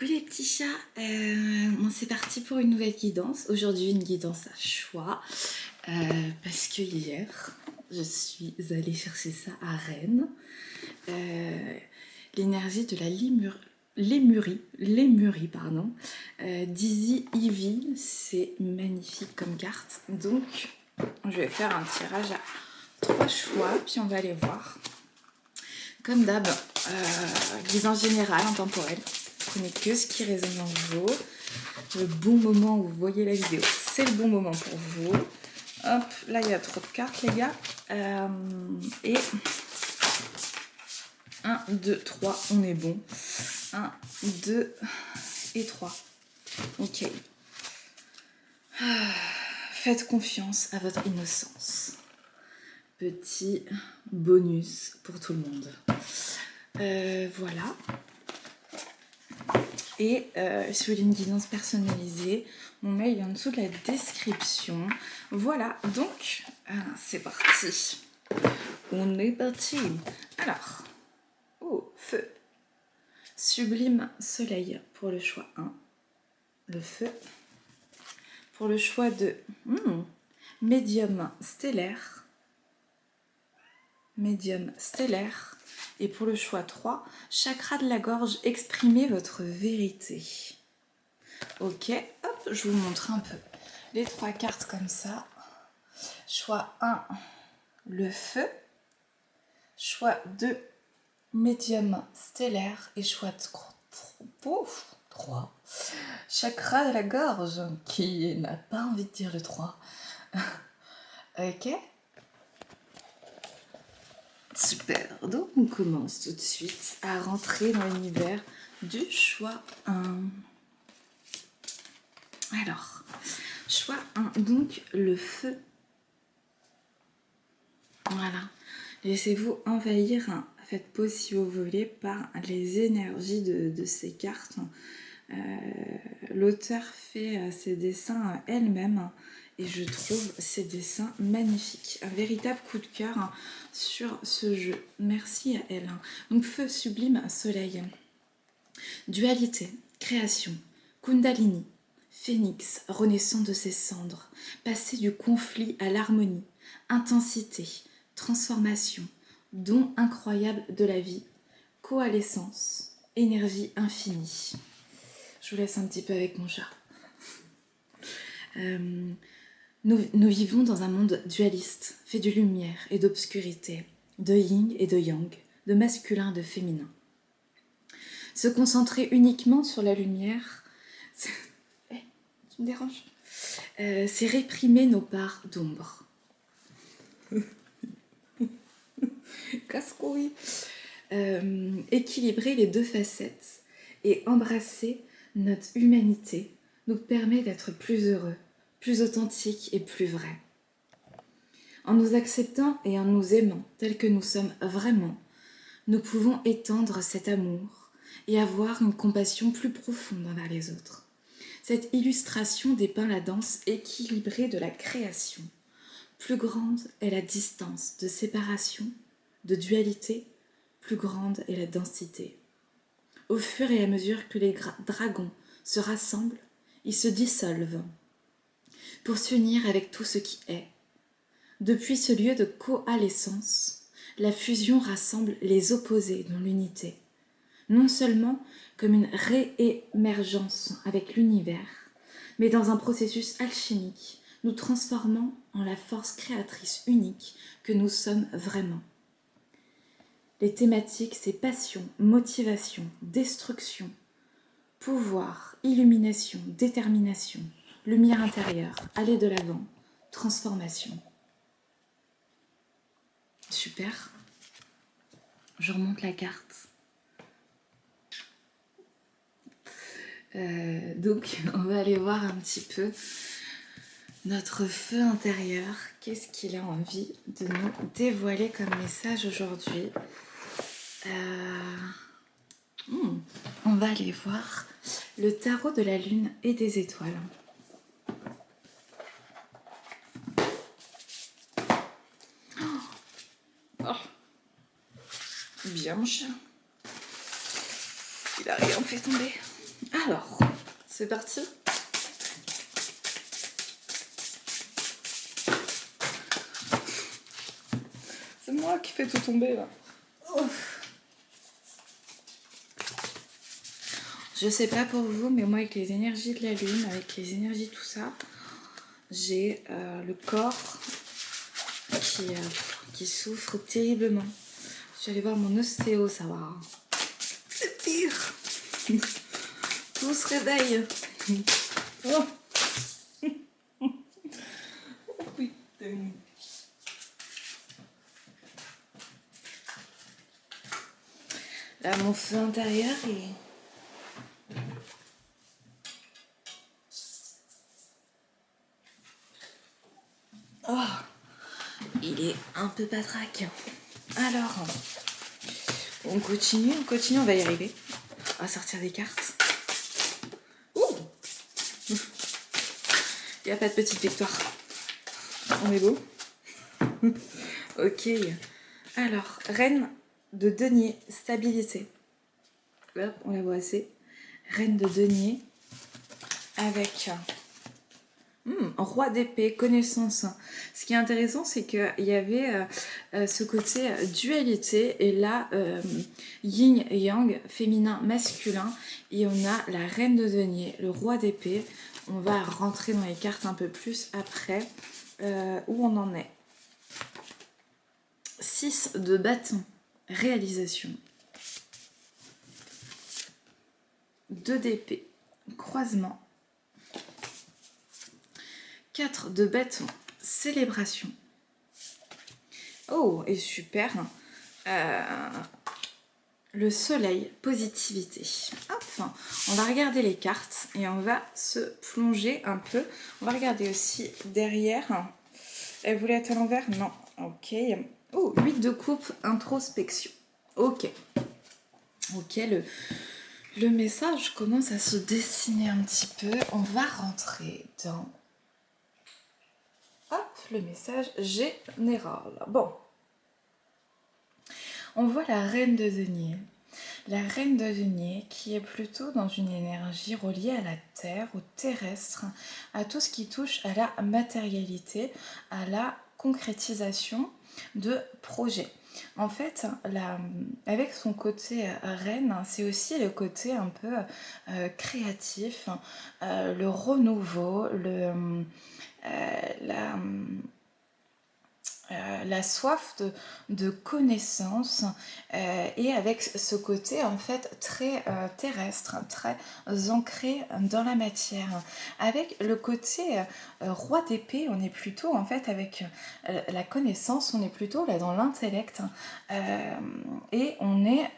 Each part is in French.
Coucou les petits chats, c'est parti pour une nouvelle guidance. Aujourd'hui une guidance à choix parce que hier je suis allée chercher ça à Rennes. L'énergie de la lémurie, pardon. Dizzy Ivy, c'est magnifique comme carte. Donc je vais faire un tirage à 3 choix puis on va aller voir. Comme d'hab, guidance générale, intemporelle. Prenez que ce qui résonne en vous. Le bon moment où vous voyez la vidéo, c'est le bon moment pour vous. Hop, là il y a trop de cartes les gars. Et 1, 2, 3, on est bon. 1, 2 et 3. Ok. Faites confiance à votre innocence. Petit bonus pour tout le monde. Voilà. Et si vous voulez une guidance personnalisée, mon mail est en dessous de la description. Voilà, donc c'est parti. On est parti. Alors, feu. Sublime soleil pour le choix 1. Le feu. Pour le choix 2, médium stellaire. Médium stellaire. Et pour le choix 3, chakra de la gorge, exprimez votre vérité. Ok, hop, je vous montre un peu les 3 cartes comme ça. Choix 1, le feu. Choix 2, médium stellaire. Et choix 3, chakra de la gorge. Qui n'a pas envie de dire le 3? Ok. Super, donc on commence tout de suite à rentrer dans l'univers du choix 1. Alors, choix 1, donc le feu. Voilà, laissez-vous envahir, faites pause si vous voulez, par les énergies de ces cartes. L'auteur fait ses dessins elle-même. Et je trouve ces dessins magnifiques. Un véritable coup de cœur sur ce jeu. Merci à elle. Donc feu sublime, soleil. Dualité, création, Kundalini, phénix renaissant de ses cendres, passer du conflit à l'harmonie, intensité, transformation, don incroyable de la vie, coalescence, énergie infinie. Je vous laisse un petit peu avec mon chat. Nous vivons dans un monde dualiste, fait de lumière et d'obscurité, de yin et de yang, de masculin et de féminin. Se concentrer uniquement sur la lumière, tu me déranges, c'est réprimer nos parts d'ombre. Casse-couille. Équilibrer les 2 facettes et embrasser notre humanité nous permet d'être plus heureux, plus authentique et plus vrai. En nous acceptant et en nous aimant tels que nous sommes vraiment, nous pouvons étendre cet amour et avoir une compassion plus profonde envers les autres. Cette illustration dépeint la danse équilibrée de la création. Plus grande est la distance de séparation, de dualité, plus grande est la densité. Au fur et à mesure que les dragons se rassemblent, ils se dissolvent pour s'unir avec tout ce qui est. Depuis ce lieu de coalescence, la fusion rassemble les opposés dans l'unité, non seulement comme une réémergence avec l'univers, mais dans un processus alchimique, nous transformant en la force créatrice unique que nous sommes vraiment. Les thématiques, c'est passion, motivation, destruction, pouvoir, illumination, détermination, lumière intérieure, aller de l'avant, transformation. Super. Je remonte la carte. Donc, on va aller voir un petit peu notre feu intérieur. Qu'est-ce qu'il a envie de nous dévoiler comme message aujourd'hui? On va aller voir le tarot de la lune et des étoiles. Oh. Bien mon chat. Il a rien fait tomber. Alors, c'est parti. C'est moi qui fais tout tomber là. Ouf. Je sais pas pour vous, mais moi avec les énergies de la lune, avec les énergies tout ça, j'ai le corps qui souffre terriblement. Je suis allée voir mon ostéo, ça va. C'est pire. Tout se réveille. Oh. Oh putain. Là, mon feu intérieur est... Oh, il est un peu patraque. Alors, on continue, on va y arriver. On va sortir des cartes. Ouh. Il n'y a pas de petite victoire. On est beau. Ok. Alors, reine de denier, stabilité. Hop, on la voit assez. Reine de denier avec roi d'épée, connaissance. Ce qui est intéressant, c'est qu'il y avait ce côté dualité et là, yin et yang, féminin, masculin. Et on a la reine de denier, le roi d'épée. On va rentrer dans les cartes un peu plus après. Où on en est. 6 de bâton, réalisation. 2 d'épée, croisement. 4 de bâton, célébration. Oh, et super. Le soleil, positivité. Hop, on va regarder les cartes et on va se plonger un peu. On va regarder aussi derrière. Elle voulait être à l'envers? Non. Ok. Oh, 8 de coupe, introspection. Ok. Ok, le message commence à se dessiner un petit peu. On va rentrer dans... Hop, le message général. Bon. On voit la reine de denier. La reine de denier qui est plutôt dans une énergie reliée à la terre, au terrestre, à tout ce qui touche à la matérialité, à la concrétisation de projets. En fait, avec son côté reine, c'est aussi le côté un peu créatif, le renouveau, la soif de connaissance et avec ce côté en fait très terrestre, très ancré dans la matière. Avec le côté roi d'épée, on est plutôt en fait avec la connaissance, on est plutôt là dans l'intellect et on est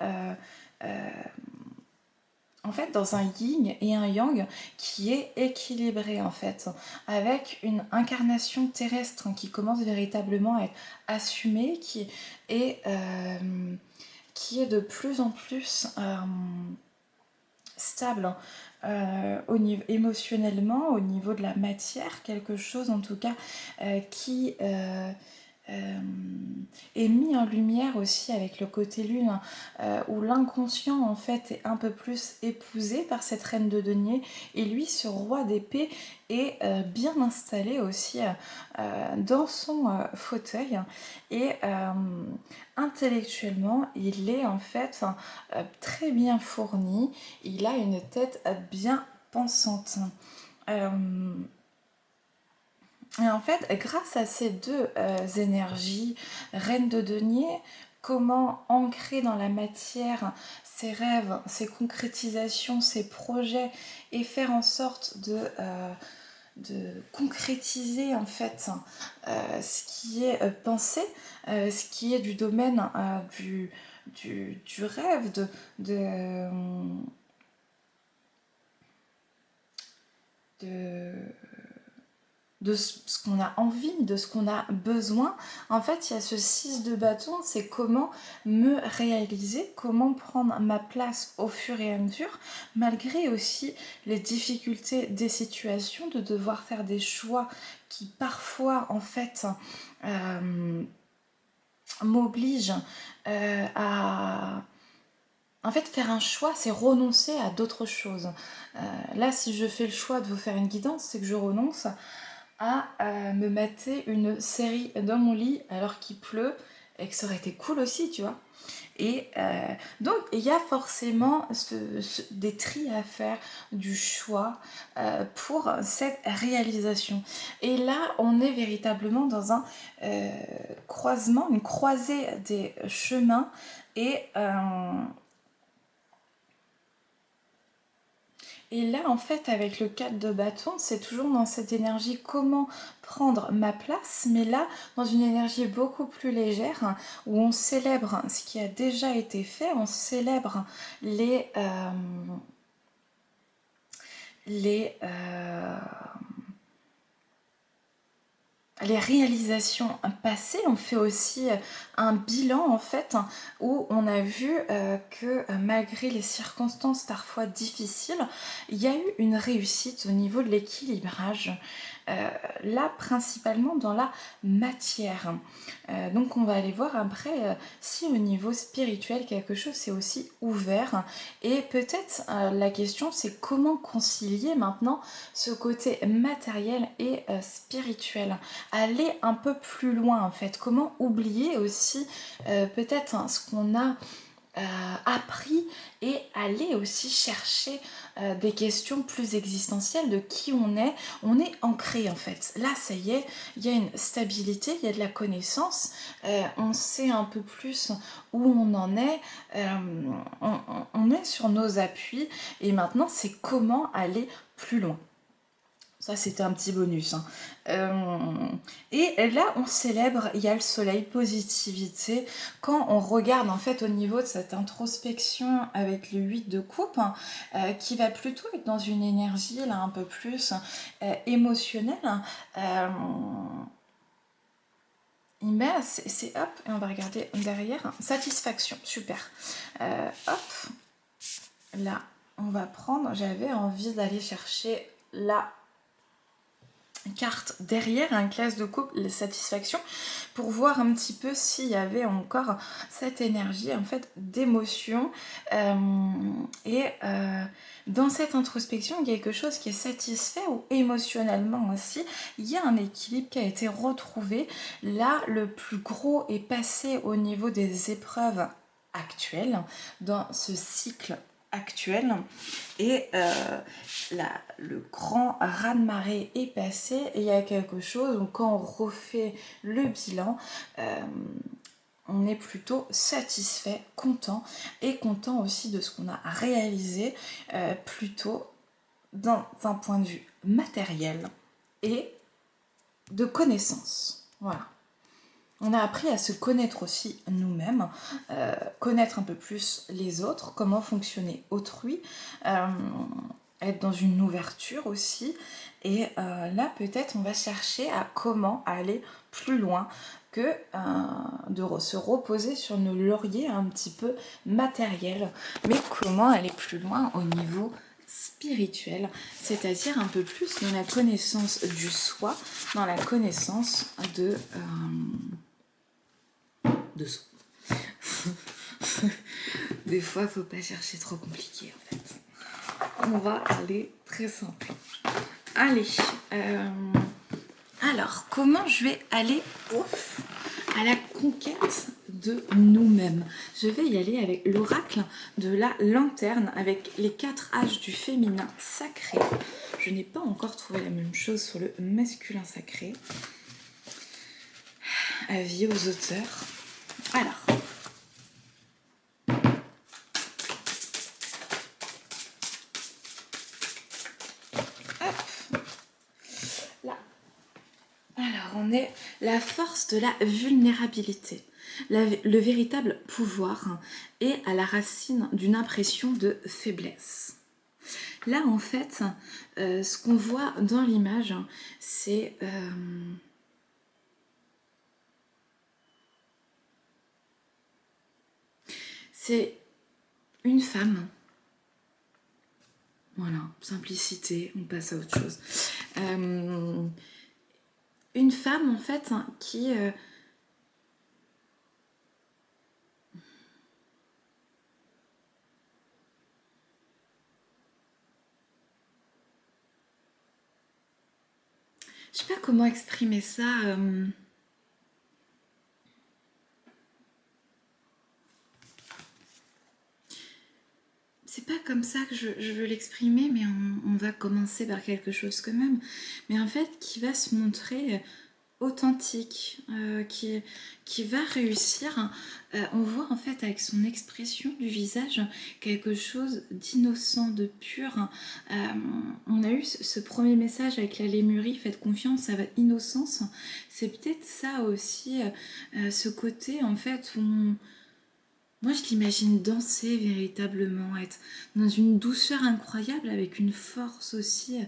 en fait dans un yin et un yang qui est équilibré en fait, avec une incarnation terrestre qui commence véritablement à être assumée, qui est de plus en plus stable au niveau émotionnellement, au niveau de la matière, quelque chose en tout cas qui est mis en lumière aussi avec le côté lune où l'inconscient en fait est un peu plus épousé par cette reine de denier et lui ce roi d'épée est bien installé aussi dans son fauteuil et intellectuellement il est en fait très bien fourni, il a une tête bien pensante. Et en fait, grâce à ces deux énergies, reine de denier, comment ancrer dans la matière ses rêves, ses concrétisations, ses projets et faire en sorte de concrétiser en fait ce qui est pensé, ce qui est du domaine du rêve, de ce qu'on a envie, de ce qu'on a besoin. En fait, il y a ce 6 de bâton, c'est comment me réaliser, comment prendre ma place au fur et à mesure, malgré aussi les difficultés des situations, de devoir faire des choix qui parfois, en fait, m'obligent à En fait, faire un choix, c'est renoncer à d'autres choses. Là, si je fais le choix de vous faire une guidance, c'est que je renonce à me mater une série dans mon lit alors qu'il pleut et que ça aurait été cool aussi, tu vois. Et donc, il y a forcément des tris à faire du choix pour cette réalisation. Et là, on est véritablement dans un croisement, une croisée des chemins et là, en fait, avec le 4 de bâton, c'est toujours dans cette énergie comment prendre ma place, mais là, dans une énergie beaucoup plus légère, où on célèbre ce qui a déjà été fait, on célèbre les réalisations passées, on fait aussi un bilan en fait où on a vu que malgré les circonstances parfois difficiles, il y a eu une réussite au niveau de l'équilibrage. Là principalement dans la matière. Donc on va aller voir après si au niveau spirituel quelque chose s'est aussi ouvert et peut-être la question c'est comment concilier maintenant ce côté matériel et spirituel, aller un peu plus loin en fait, comment oublier aussi peut-être ce qu'on a appris et aller aussi chercher des questions plus existentielles de qui on est ancré en fait. Là ça y est, il y a une stabilité, il y a de la connaissance, on sait un peu plus où on en est, on est sur nos appuis et maintenant c'est comment aller plus loin. Ça, c'était un petit bonus. Hein. Et là, on célèbre, il y a le soleil, positivité. Quand on regarde, en fait, au niveau de cette introspection avec le 8 de coupe, qui va plutôt être dans une énergie, là, un peu plus émotionnelle, c'est hop, et on va regarder derrière. Satisfaction, super. Hop, là, on va prendre, j'avais envie d'aller chercher la carte derrière un classe de couple, les satisfactions, pour voir un petit peu s'il y avait encore cette énergie en fait d'émotion dans cette introspection il y a quelque chose qui est satisfait ou émotionnellement aussi il y a un équilibre qui a été retrouvé. Là le plus gros est passé au niveau des épreuves actuelles dans ce cycle actuel et le grand raz-de-marée est passé et il y a quelque chose où quand on refait le bilan on est plutôt satisfait, content et content aussi de ce qu'on a réalisé plutôt d'un point de vue matériel et de connaissance. Voilà. On a appris à se connaître aussi nous-mêmes, connaître un peu plus les autres, comment fonctionner autrui, être dans une ouverture aussi. Et là, peut-être, on va chercher à comment aller plus loin que de se reposer sur nos lauriers un petit peu matériels, mais comment aller plus loin au niveau spirituel, c'est-à-dire un peu plus dans la connaissance du soi, dans la connaissance de soi. Des fois, faut pas chercher trop compliqué en fait. On va aller très simple. Allez, alors comment je vais aller à la conquête de nous-mêmes? Je vais y aller avec l'oracle de la lanterne, avec les 4 âges du féminin sacré. Je n'ai pas encore trouvé la même chose sur le masculin sacré. Avis aux auteurs. Alors, là. Alors, on est la force de la vulnérabilité, le véritable pouvoir est à la racine d'une impression de faiblesse. Là, en fait, ce qu'on voit dans l'image, c'est une femme. Voilà, simplicité, on passe à autre chose. Une femme, en fait, qui... Je sais pas comment exprimer ça. C'est pas comme ça que je veux l'exprimer, mais on va commencer par quelque chose quand même. Mais en fait, qui va se montrer authentique, qui va réussir. On voit en fait avec son expression du visage quelque chose d'innocent, de pur. On a eu ce premier message avec la lémurie, faites confiance à votre innocence. C'est peut-être ça aussi, ce côté en fait où moi, je l'imagine danser véritablement, être dans une douceur incroyable, avec une force aussi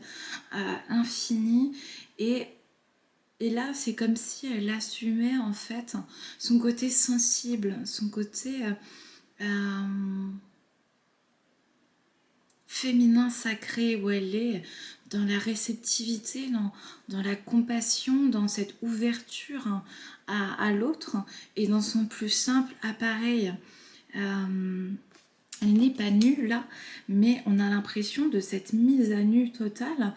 infinie. Et, et là, c'est comme si elle assumait en fait son côté sensible, son côté féminin sacré, où elle est dans la réceptivité, dans la compassion, dans cette ouverture à l'autre et dans son plus simple appareil. Elle n'est pas nue là, mais on a l'impression de cette mise à nu totale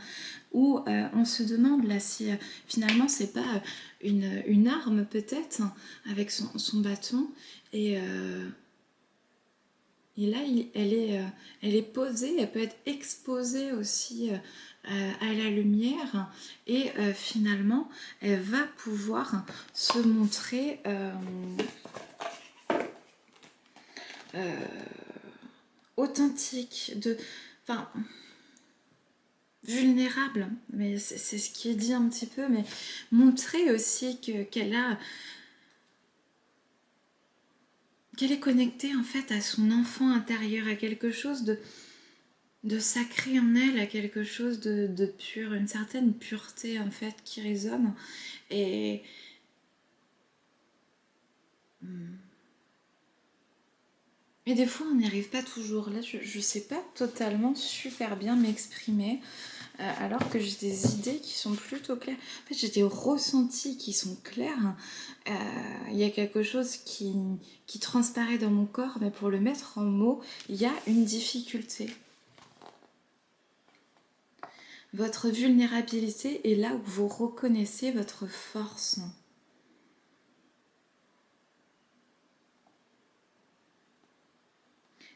où on se demande là si finalement c'est pas une arme peut-être avec son bâton et là elle est posée, elle peut être exposée aussi à la lumière et finalement elle va pouvoir se montrer authentique, enfin, vulnérable, mais c'est ce qui est dit un petit peu, mais montrer aussi qu'elle est connectée en fait à son enfant intérieur, à quelque chose de sacré en elle, à quelque chose de pur, une certaine pureté en fait qui résonne. Et des fois, on n'y arrive pas toujours. Là, je ne sais pas totalement super bien m'exprimer, alors que j'ai des idées qui sont plutôt claires. En fait, j'ai des ressentis qui sont clairs. Il y a quelque chose qui transparaît dans mon corps, mais pour le mettre en mots, il y a une difficulté. Votre vulnérabilité est là où vous reconnaissez votre force.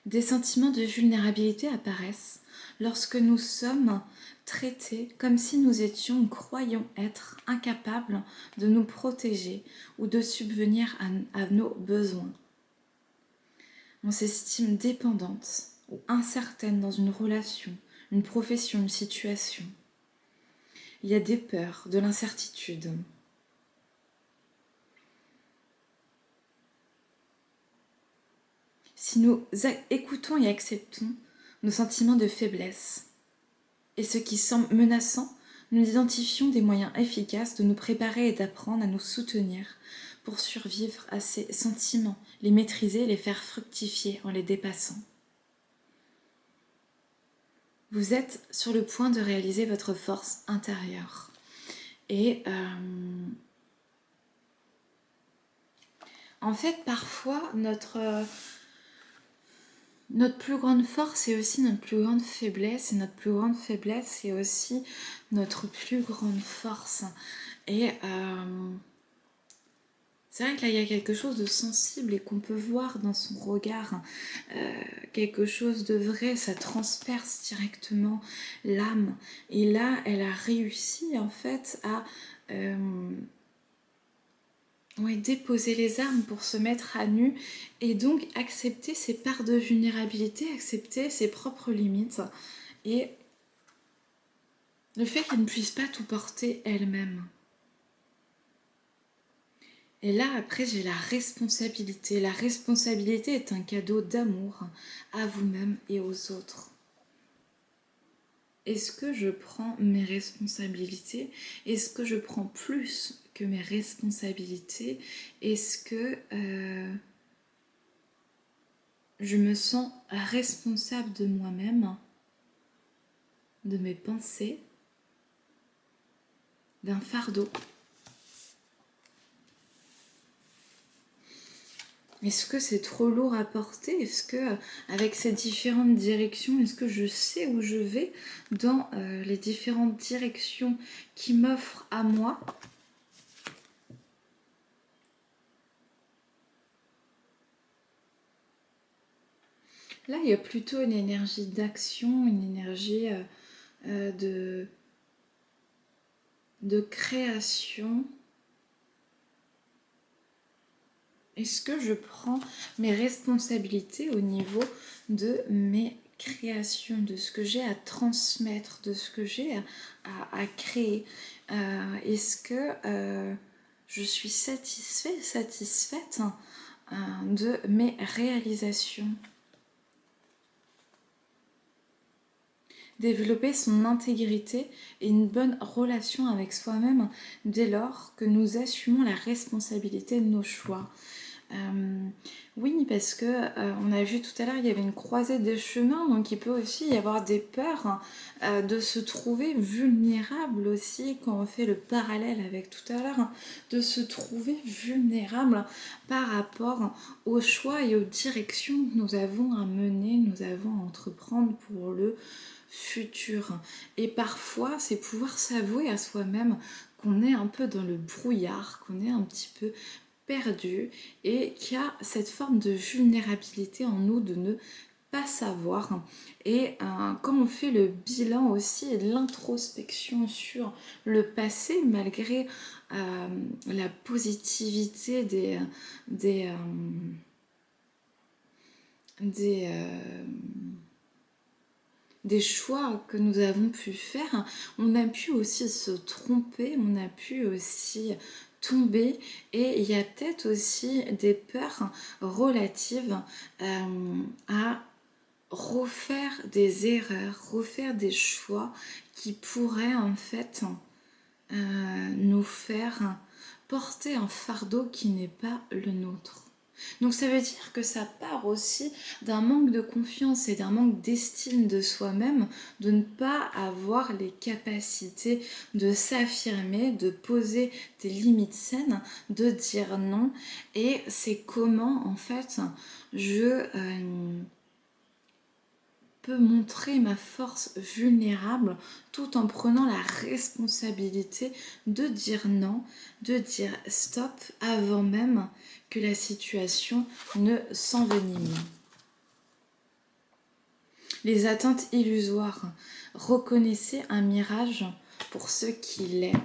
Des sentiments de vulnérabilité apparaissent lorsque nous sommes traités comme si nous étions ou croyons être incapables de nous protéger ou de subvenir à nos besoins. On s'estime dépendante ou incertaine dans une relation, une profession, une situation. Il y a des peurs, de l'incertitude. Si nous écoutons et acceptons nos sentiments de faiblesse et ce qui semble menaçant, nous identifions des moyens efficaces de nous préparer et d'apprendre à nous soutenir pour survivre à ces sentiments, les maîtriser et les faire fructifier en les dépassant. Vous êtes sur le point de réaliser votre force intérieure. Et en fait, parfois, notre plus grande force est aussi notre plus grande faiblesse, et notre plus grande faiblesse est aussi notre plus grande force. Et c'est vrai que là, il y a quelque chose de sensible et qu'on peut voir dans son regard, quelque chose de vrai, ça transperce directement l'âme. Et là, elle a réussi en fait à déposer les armes pour se mettre à nu et donc accepter ses parts de vulnérabilité, accepter ses propres limites et le fait qu'elle ne puisse pas tout porter elle-même. Et là, après, j'ai la responsabilité. La responsabilité est un cadeau d'amour à vous-même et aux autres. Est-ce que je prends mes responsabilités? Est-ce que je prends plus que mes responsabilités? Est-ce que je me sens responsable de moi-même, de mes pensées, d'un fardeau? Est-ce que c'est trop lourd à porter? Est-ce que, avec ces différentes directions, est-ce que je sais où je vais dans les différentes directions qui m'offrent à moi? Là, il y a plutôt une énergie d'action, une énergie de création. Est-ce que je prends mes responsabilités au niveau de mes créations, de ce que j'ai à transmettre, de ce que j'ai à créer? Est-ce que je suis satisfaite de mes réalisations? Développer son intégrité et une bonne relation avec soi-même dès lors que nous assumons la responsabilité de nos choix. Oui, parce que on a vu tout à l'heure, il y avait une croisée des chemins, donc il peut aussi y avoir des peurs de se trouver vulnérable aussi, quand on fait le parallèle avec tout à l'heure, de se trouver vulnérable par rapport aux choix et aux directions que nous avons à mener, nous avons à entreprendre pour le futur. Et parfois, c'est pouvoir s'avouer à soi-même qu'on est un peu dans le brouillard, qu'on est un petit peu perdu et qu'il y a cette forme de vulnérabilité en nous de ne pas savoir. Et quand on fait le bilan aussi et de l'introspection sur le passé, malgré la positivité des, des, des choix que nous avons pu faire, on a pu aussi se tromper, on a pu aussi tomber et il y a peut-être aussi des peurs relatives à refaire des erreurs, refaire des choix qui pourraient en fait nous faire porter un fardeau qui n'est pas le nôtre. Donc ça veut dire que ça part aussi d'un manque de confiance et d'un manque d'estime de soi-même, de ne pas avoir les capacités de s'affirmer, de poser des limites saines, de dire non. Et c'est comment en fait je peux montrer ma force vulnérable tout en prenant la responsabilité de dire non, de dire stop avant même que la situation ne s'envenime. Les attentes illusoires. Reconnaissez un mirage pour ce qu'il est.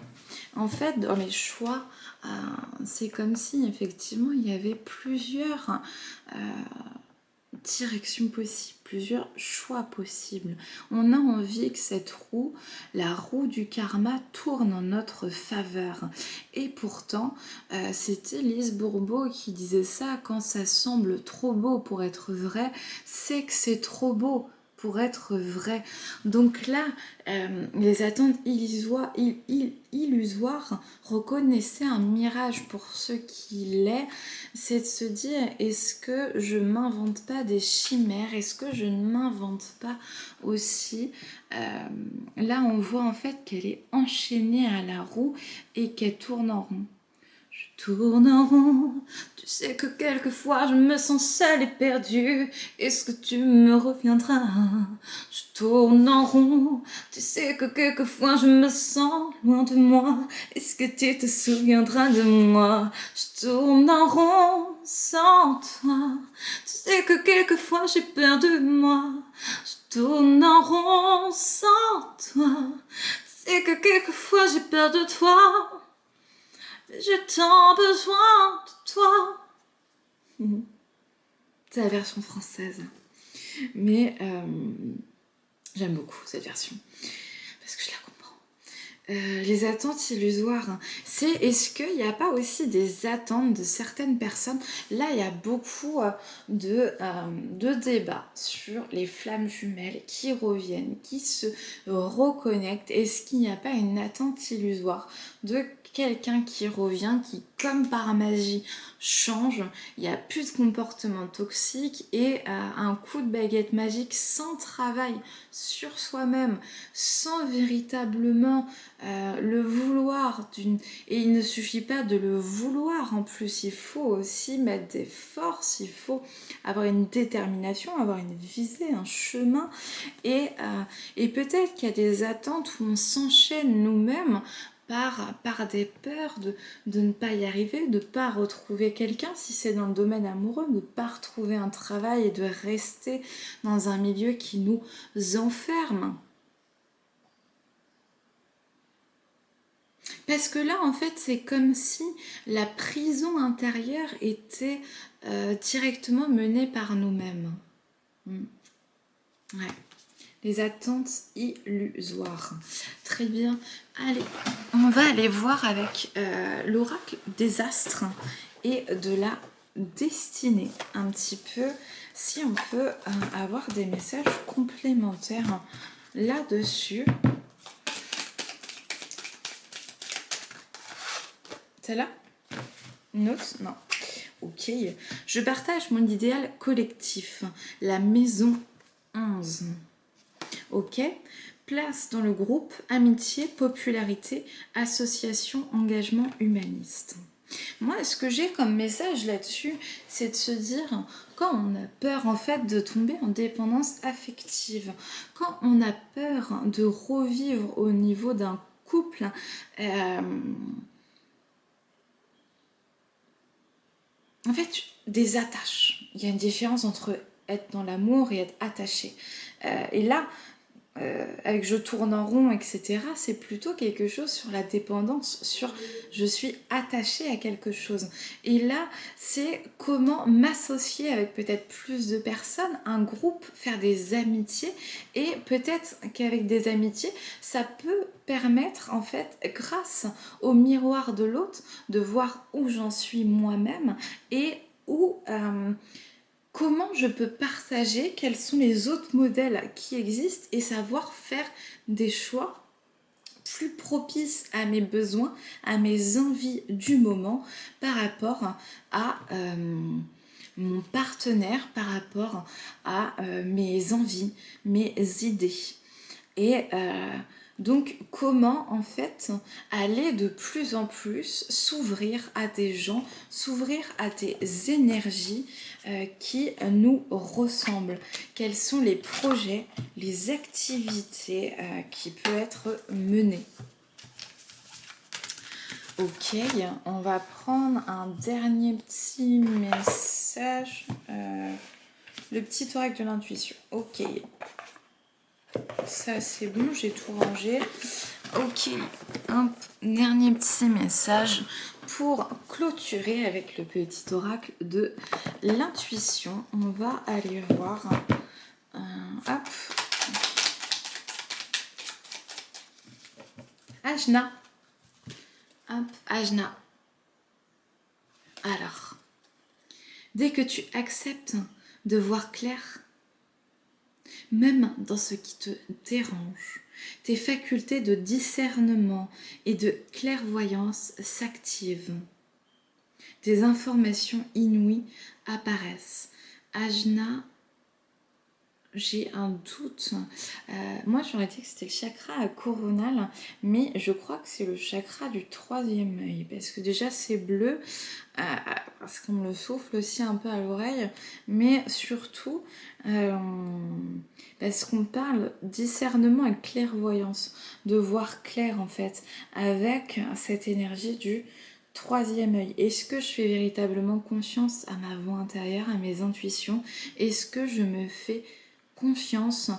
En fait, dans les choix, c'est comme si effectivement il y avait plusieurs directions possibles, plusieurs choix possibles. On a envie que cette roue, la roue du karma, tourne en notre faveur. Et pourtant, c'était Lise Bourbeau qui disait ça: quand ça semble trop beau pour être vrai, c'est que c'est trop beau pour être vrai. Donc là, les attentes illusoires, reconnaissez un mirage pour ce qu'il est, c'est de se dire: est-ce que je m'invente pas des chimères, est-ce que je ne m'invente pas aussi là on voit en fait qu'elle est enchaînée à la roue et qu'elle tourne en rond. Tourne en rond, tu sais que quelquefois je me sens seule et perdue. Est-ce que tu me reviendras? Je tourne en rond, tu sais que quelquefois je me sens loin de moi. Est-ce que tu te souviendras de moi? Je tourne en rond sans toi. Tu sais que quelquefois j'ai peur de moi. Je tourne en rond sans toi. Tu sais que quelquefois j'ai peur de toi. J'ai tant besoin de toi. C'est la version française. Mais j'aime beaucoup cette version. Parce que je la comprends. Les attentes illusoires, c'est est-ce qu'il n'y a pas aussi des attentes de certaines personnes? Là, il y a beaucoup de débats sur les flammes jumelles qui reviennent, qui se reconnectent. Est-ce qu'il n'y a pas une attente illusoire de quelqu'un qui revient, qui comme par magie, change. Il n'y a plus de comportement toxique et un coup de baguette magique sans travail sur soi-même, sans véritablement le vouloir. Et il ne suffit pas de le vouloir en plus, il faut aussi mettre des forces, il faut avoir une détermination, avoir une visée, un chemin. Et peut-être qu'il y a des attentes où on s'enchaîne nous-mêmes par des peurs de ne pas y arriver, de ne pas retrouver quelqu'un si c'est dans le domaine amoureux, de ne pas retrouver un travail et de rester dans un milieu qui nous enferme. Parce que là, en fait, c'est comme si la prison intérieure était directement menée par nous-mêmes. Ouais. Les attentes illusoires. Très bien. Allez, on va aller voir avec l'oracle des astres et de la destinée. Un petit peu, si on peut avoir des messages complémentaires là-dessus. Celle-là? Une autre? Non. Ok. Je partage mon idéal collectif. La maison 11. Ok. Place dans le groupe amitié, popularité, association, engagement humaniste. Moi, ce que j'ai comme message là-dessus, c'est de se dire, quand on a peur en fait de tomber en dépendance affective, quand on a peur de revivre au niveau d'un couple, en fait, des attaches. Il y a une différence entre être dans l'amour et être attaché. Et là, avec je tourne en rond, etc., c'est plutôt quelque chose sur la dépendance, sur je suis attachée à quelque chose. Et là, c'est comment m'associer avec peut-être plus de personnes, un groupe, faire des amitiés, et peut-être qu'avec des amitiés, ça peut permettre, en fait, grâce au miroir de l'autre, de voir où j'en suis moi-même et où... comment je peux partager, quels sont les autres modèles qui existent et savoir faire des choix plus propices à mes besoins, à mes envies du moment par rapport à mon partenaire, par rapport à mes envies, mes idées. Et donc comment en fait aller de plus en plus s'ouvrir à des gens, s'ouvrir à des énergies qui nous ressemblent. Quels sont les projets, les activités qui peuvent être menées. Ok, on va prendre un dernier petit message. Le petit oracle de l'intuition. Ok. Ça c'est bon, j'ai tout rangé. Ok, un dernier petit message pour clôturer avec le petit oracle de l'intuition. On va aller voir. Hop. Ajna. Hop, Ajna. Alors, dès que tu acceptes de voir clair, même dans ce qui te dérange, tes facultés de discernement et de clairvoyance s'activent. Des informations inouïes apparaissent. Ajna, j'ai un doute. Moi, j'aurais dit que c'était le chakra coronal, mais je crois que c'est le chakra du troisième œil, parce que déjà c'est bleu, parce qu'on me le souffle aussi un peu à l'oreille, mais surtout parce qu'on parle discernement et clairvoyance, de voir clair en fait, avec cette énergie du troisième œil. Est-ce que je fais véritablement confiance à ma voix intérieure, à mes intuitions? Est-ce que je me fais confiance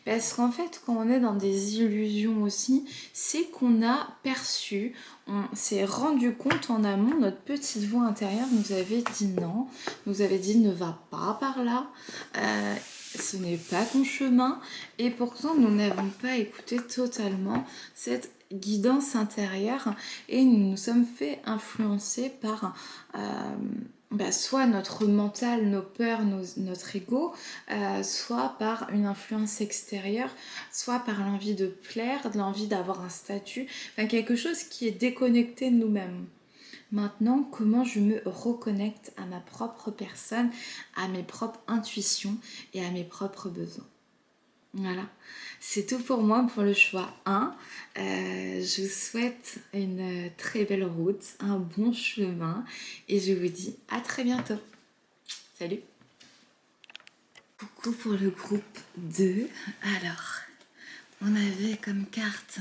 parce qu'en fait quand on est dans des illusions aussi, c'est qu'on a perçu, on s'est rendu compte en amont, notre petite voix intérieure nous avait dit non, nous avait dit ne va pas par là, ce n'est pas ton chemin, et pourtant nous n'avons pas écouté totalement cette guidance intérieure et nous nous sommes fait influencer par soit notre mental, nos peurs, notre ego, soit par une influence extérieure, soit par l'envie de plaire, de l'envie d'avoir un statut, enfin quelque chose qui est déconnecté de nous-mêmes. Maintenant, comment je me reconnecte à ma propre personne, à mes propres intuitions et à mes propres besoins. Voilà, c'est tout pour moi pour le choix 1. Je vous souhaite une très belle route, un bon chemin et je vous dis à très bientôt. Salut! Coucou pour le groupe 2. Alors, on avait comme carte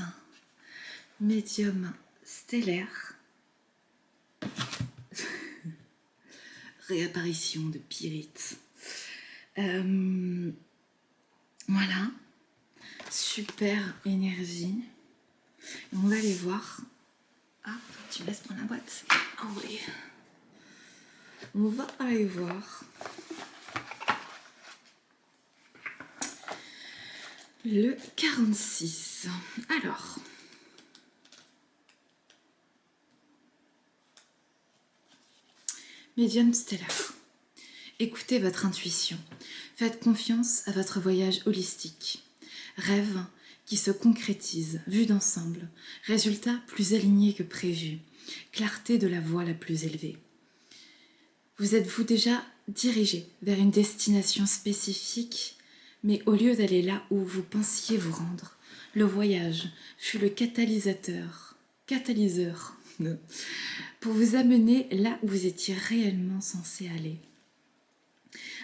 médium stellaire, réapparition de Pyrite. Voilà, super énergie. Et on va aller voir. Ah, tu me laisses prendre la boîte. Ah oui. On va aller voir le 46. Alors, médium stellaire. Écoutez votre intuition. Faites confiance à votre voyage holistique. Rêve qui se concrétise, vue d'ensemble. Résultat plus aligné que prévu. Clarté de la voie la plus élevée. Vous êtes-vous déjà dirigé vers une destination spécifique, mais au lieu d'aller là où vous pensiez vous rendre, le voyage fut le catalyseur pour vous amener là où vous étiez réellement censé aller.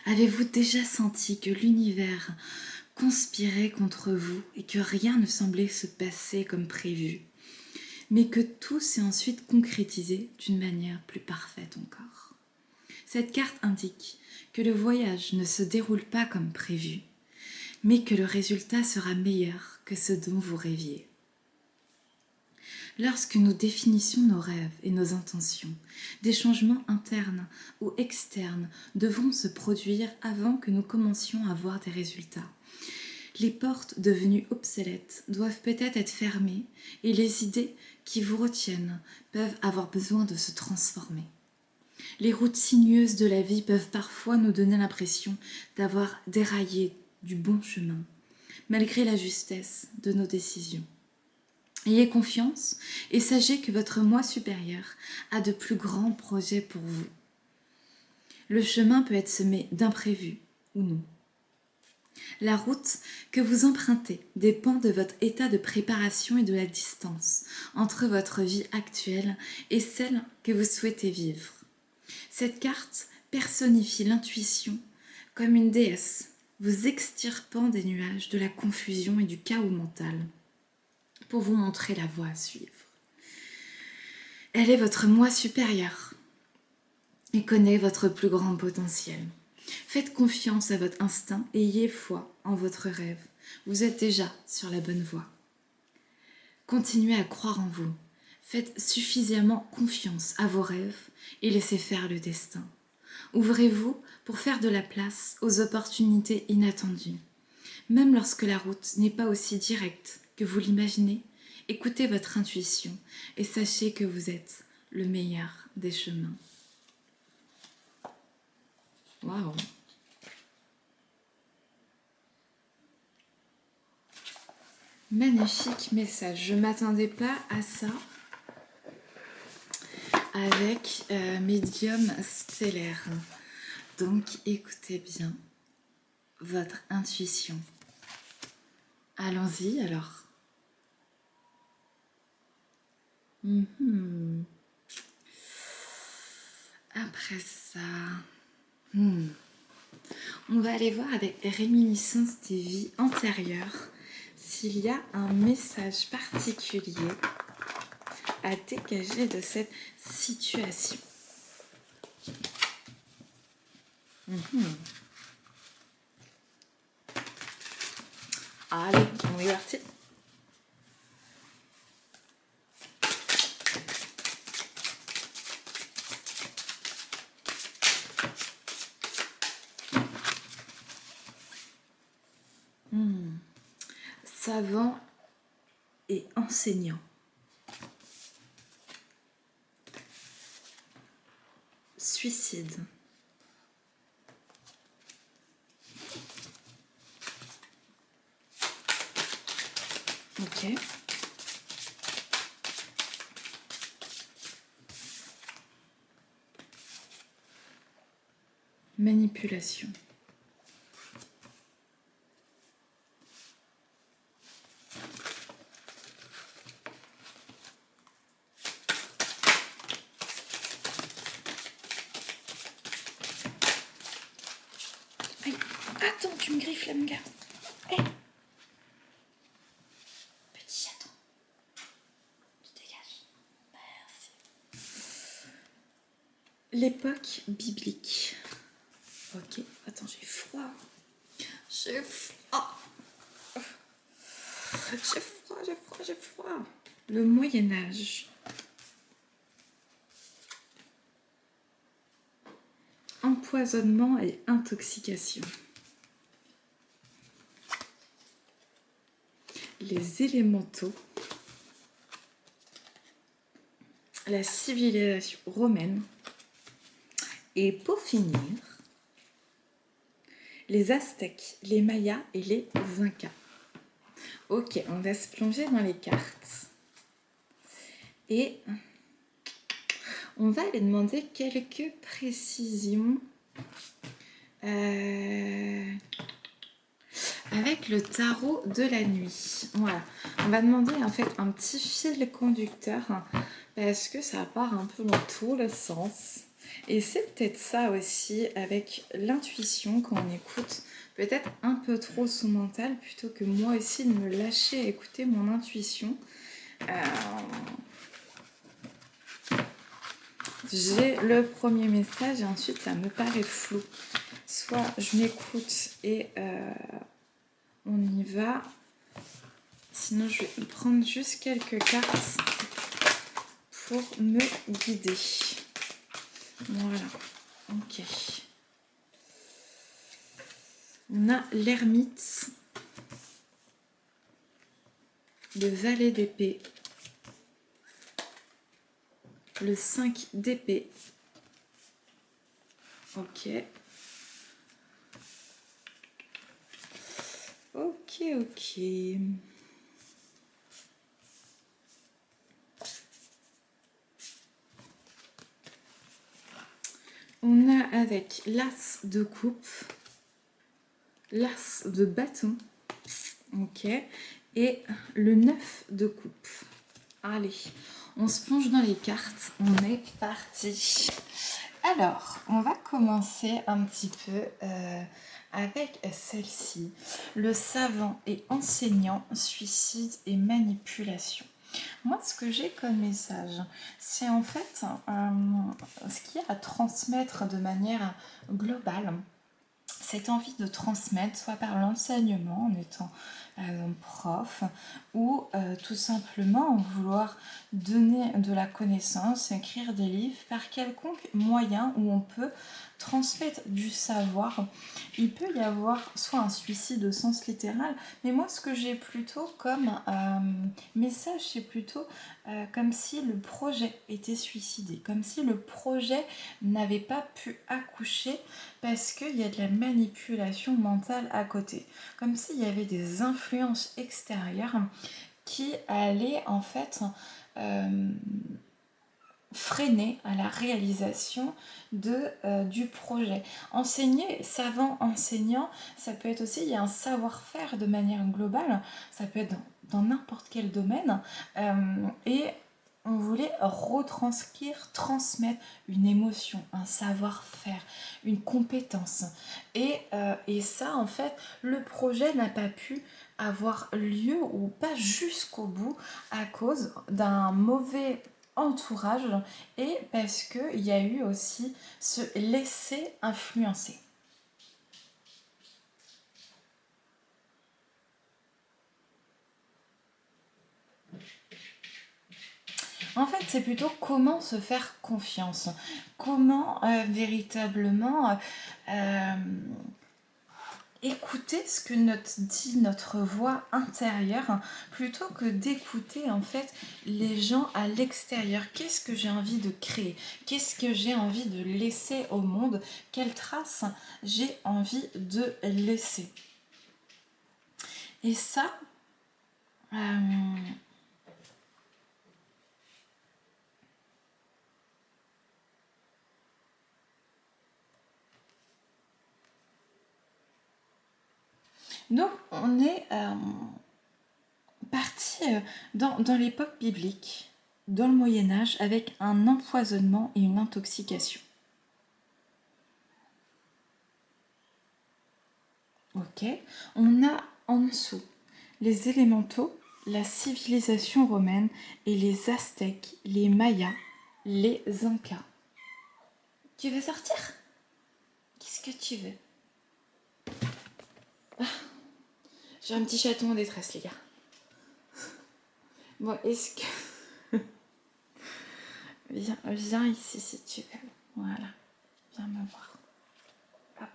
Avez-vous déjà senti que l'univers conspirait contre vous et que rien ne semblait se passer comme prévu, mais que tout s'est ensuite concrétisé d'une manière plus parfaite encore? Cette carte indique que le voyage ne se déroule pas comme prévu, mais que le résultat sera meilleur que ce dont vous rêviez. Lorsque nous définissons nos rêves et nos intentions, des changements internes ou externes devront se produire avant que nous commencions à voir des résultats. Les portes devenues obsolètes doivent peut-être être fermées et les idées qui vous retiennent peuvent avoir besoin de se transformer. Les routes sinueuses de la vie peuvent parfois nous donner l'impression d'avoir déraillé du bon chemin, malgré la justesse de nos décisions. Ayez confiance et sachez que votre moi supérieur a de plus grands projets pour vous. Le chemin peut être semé d'imprévus ou non. La route que vous empruntez dépend de votre état de préparation et de la distance entre votre vie actuelle et celle que vous souhaitez vivre. Cette carte personnifie l'intuition comme une déesse vous extirpant des nuages de la confusion et du chaos mental pour vous montrer la voie à suivre. Elle est votre moi supérieur et connaît votre plus grand potentiel. Faites confiance à votre instinct et ayez foi en votre rêve. Vous êtes déjà sur la bonne voie. Continuez à croire en vous. Faites suffisamment confiance à vos rêves et laissez faire le destin. Ouvrez-vous pour faire de la place aux opportunités inattendues. Même lorsque la route n'est pas aussi directe que vous l'imaginez, écoutez votre intuition et sachez que vous êtes le meilleur des chemins. Waouh! Magnifique message. Je ne m'attendais pas à ça avec médium stellaire. Donc écoutez bien votre intuition. Allons-y alors. Après ça, on va aller voir avec réminiscence des vies antérieures s'il y a un message particulier à dégager de cette situation. Allez, on est parti. Savant et enseignant. Suicide. Ok. manipulation. Aïe, attends, tu me griffes là, mon gars. Hey. Petit chaton. Tu dégages. Merci. L'époque biblique. Ok, attends, j'ai froid. J'ai froid. J'ai froid. Le Moyen-Âge. Empoisonnement et intoxication. Les élémentaux. La civilisation romaine. Et pour finir, les Aztèques, les Mayas et les Incas. Ok, on va se plonger dans les cartes. Et on va aller demander quelques précisions avec le tarot de la nuit. Voilà, on va demander en fait un petit fil conducteur parce que ça part un peu dans tous les sens. Et c'est peut-être ça aussi avec l'intuition quand on écoute peut-être un peu trop son mental plutôt que moi aussi de me lâcher à écouter mon intuition. J'ai le premier message et ensuite ça me paraît flou. Soit je m'écoute et on y va. Sinon je vais prendre juste quelques cartes pour me guider. Voilà. Ok. On a l'ermite, le valet d'épée, le 5 d'épée. Ok. Ok. On a avec l'as de coupe, l'as de bâton, ok, et le 9 de coupe. Allez, on se plonge dans les cartes, on est parti. Alors, on va commencer un petit peu avec celle-ci. Le savant et enseignant, suicide et manipulation. Moi, ce que j'ai comme message, c'est en fait ce qu'il y a à transmettre de manière globale. Cette envie de transmettre, soit par l'enseignement, en étant prof, ou tout simplement vouloir donner de la connaissance, écrire des livres, par quelconque moyen où on peut transmettre du savoir. Il peut y avoir soit un suicide au sens littéral, mais moi ce que j'ai plutôt comme message, c'est plutôt comme si le projet était suicidé, comme si le projet n'avait pas pu accoucher parce qu'il y a de la manipulation mentale à côté, comme s'il y avait des influences extérieures qui allaient en fait freiner à la réalisation du projet. Enseigner, savant, enseignant, ça peut être aussi, il y a un savoir-faire de manière globale, ça peut être dans n'importe quel domaine, et on voulait retranscrire, transmettre une émotion, un savoir-faire, une compétence. Et ça, en fait, le projet n'a pas pu avoir lieu ou pas jusqu'au bout à cause d'un mauvais entourage et parce qu'il y a eu aussi se laisser influencer. En fait, c'est plutôt comment se faire confiance, comment véritablement écouter ce que dit notre voix intérieure plutôt que d'écouter en fait les gens à l'extérieur. Qu'est-ce que j'ai envie de créer? Qu'est-ce que j'ai envie de laisser au monde? Quelles traces j'ai envie de laisser? Et ça, Donc, on est parti dans l'époque biblique, dans le Moyen-Âge, avec un empoisonnement et une intoxication. Ok, on a en dessous les élémentaux, la civilisation romaine et les Aztèques, les Mayas, les Incas. Tu veux sortir? Qu'est-ce que tu veux? J'ai un petit chaton en détresse, les gars. Bon, est-ce que... viens ici si tu veux. Voilà, viens me voir. Hop.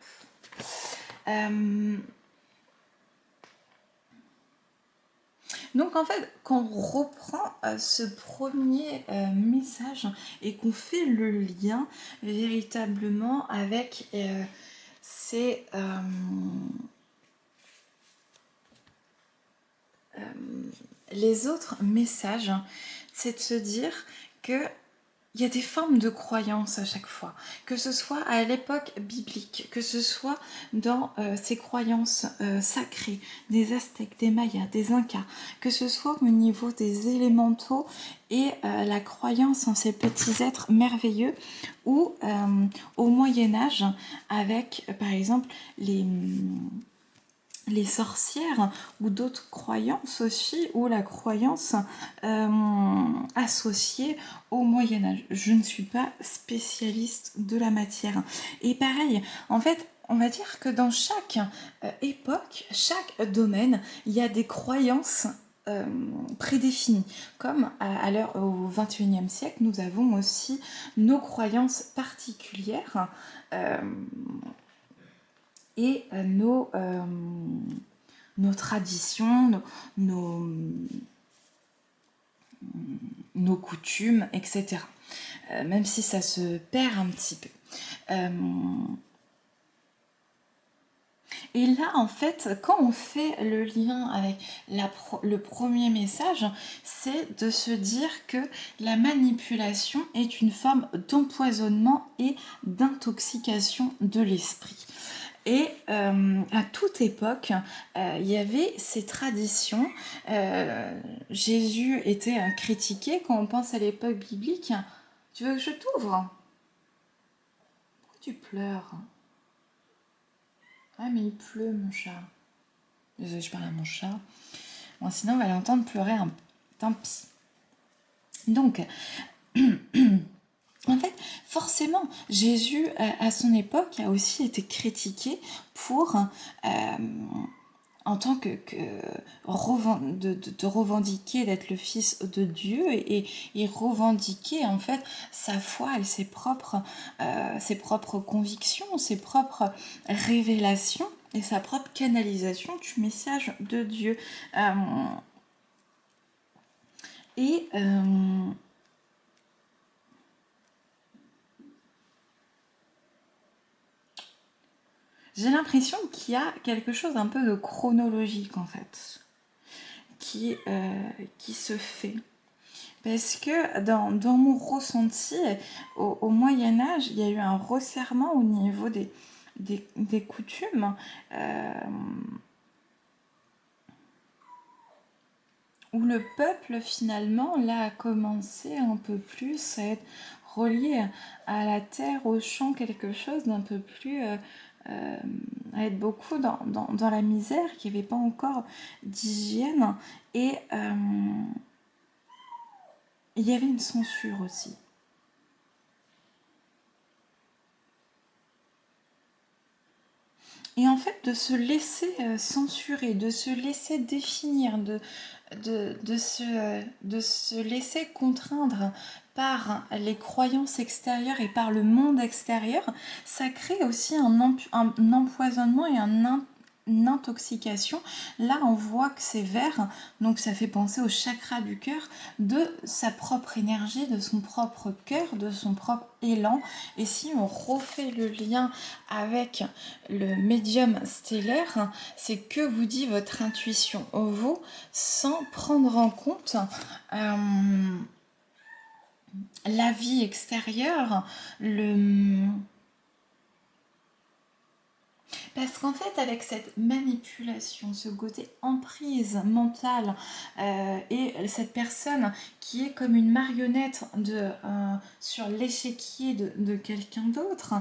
Donc en fait, quand on reprend ce premier message et qu'on fait le lien véritablement avec les autres messages, c'est de se dire que il y a des formes de croyances à chaque fois, que ce soit à l'époque biblique, que ce soit dans ces croyances sacrées des Aztèques, des Mayas, des Incas, que ce soit au niveau des élémentaux et la croyance en ces petits êtres merveilleux, ou au Moyen-Âge avec par exemple les sorcières ou d'autres croyances aussi, ou la croyance associée au Moyen-Âge. Je ne suis pas spécialiste de la matière. Et pareil, en fait, on va dire que dans chaque époque, chaque domaine, il y a des croyances prédéfinies. Comme à l'heure au XXIe siècle, nous avons aussi nos croyances particulières et nos traditions, nos coutumes, etc. Même si ça se perd un petit peu. Et là, en fait, quand on fait le lien avec le premier message, c'est de se dire que la manipulation est une forme d'empoisonnement et d'intoxication de l'esprit. Et à toute époque, il y avait ces traditions. Jésus était critiqué quand on pense à l'époque biblique. Tu veux que je t'ouvre? Pourquoi tu pleures? Ah mais il pleut mon chat. Désolée, je parle à mon chat. Bon, sinon on va l'entendre pleurer tant pis. Donc, en fait, forcément, Jésus, à son époque, a aussi été critiqué pour, en tant que de revendiquer d'être le fils de Dieu et revendiquer en fait sa foi et ses propres convictions, ses propres révélations et sa propre canalisation du message de Dieu. Et j'ai l'impression qu'il y a quelque chose un peu de chronologique en fait, qui se fait. Parce que dans mon ressenti, au Moyen-Âge, il y a eu un resserrement au niveau des coutumes, où le peuple finalement là a commencé un peu plus à être relié à la terre, au champ, quelque chose d'un peu plus... à être beaucoup dans la misère, qu'il n'y avait pas encore d'hygiène. Et il y avait une censure aussi. Et en fait, de se laisser censurer, de se laisser définir, de se laisser contraindre par les croyances extérieures et par le monde extérieur, ça crée aussi un empoisonnement et une intoxication. Là, on voit que c'est vert, donc ça fait penser au chakra du cœur, de sa propre énergie, de son propre cœur, de son propre élan. Et si on refait le lien avec le médium stellaire, c'est que vous dit votre intuition au vous, sans prendre en compte la vie extérieure, Parce qu'en fait, avec cette manipulation, ce côté emprise mentale et cette personne qui est comme une marionnette sur l'échiquier de quelqu'un d'autre,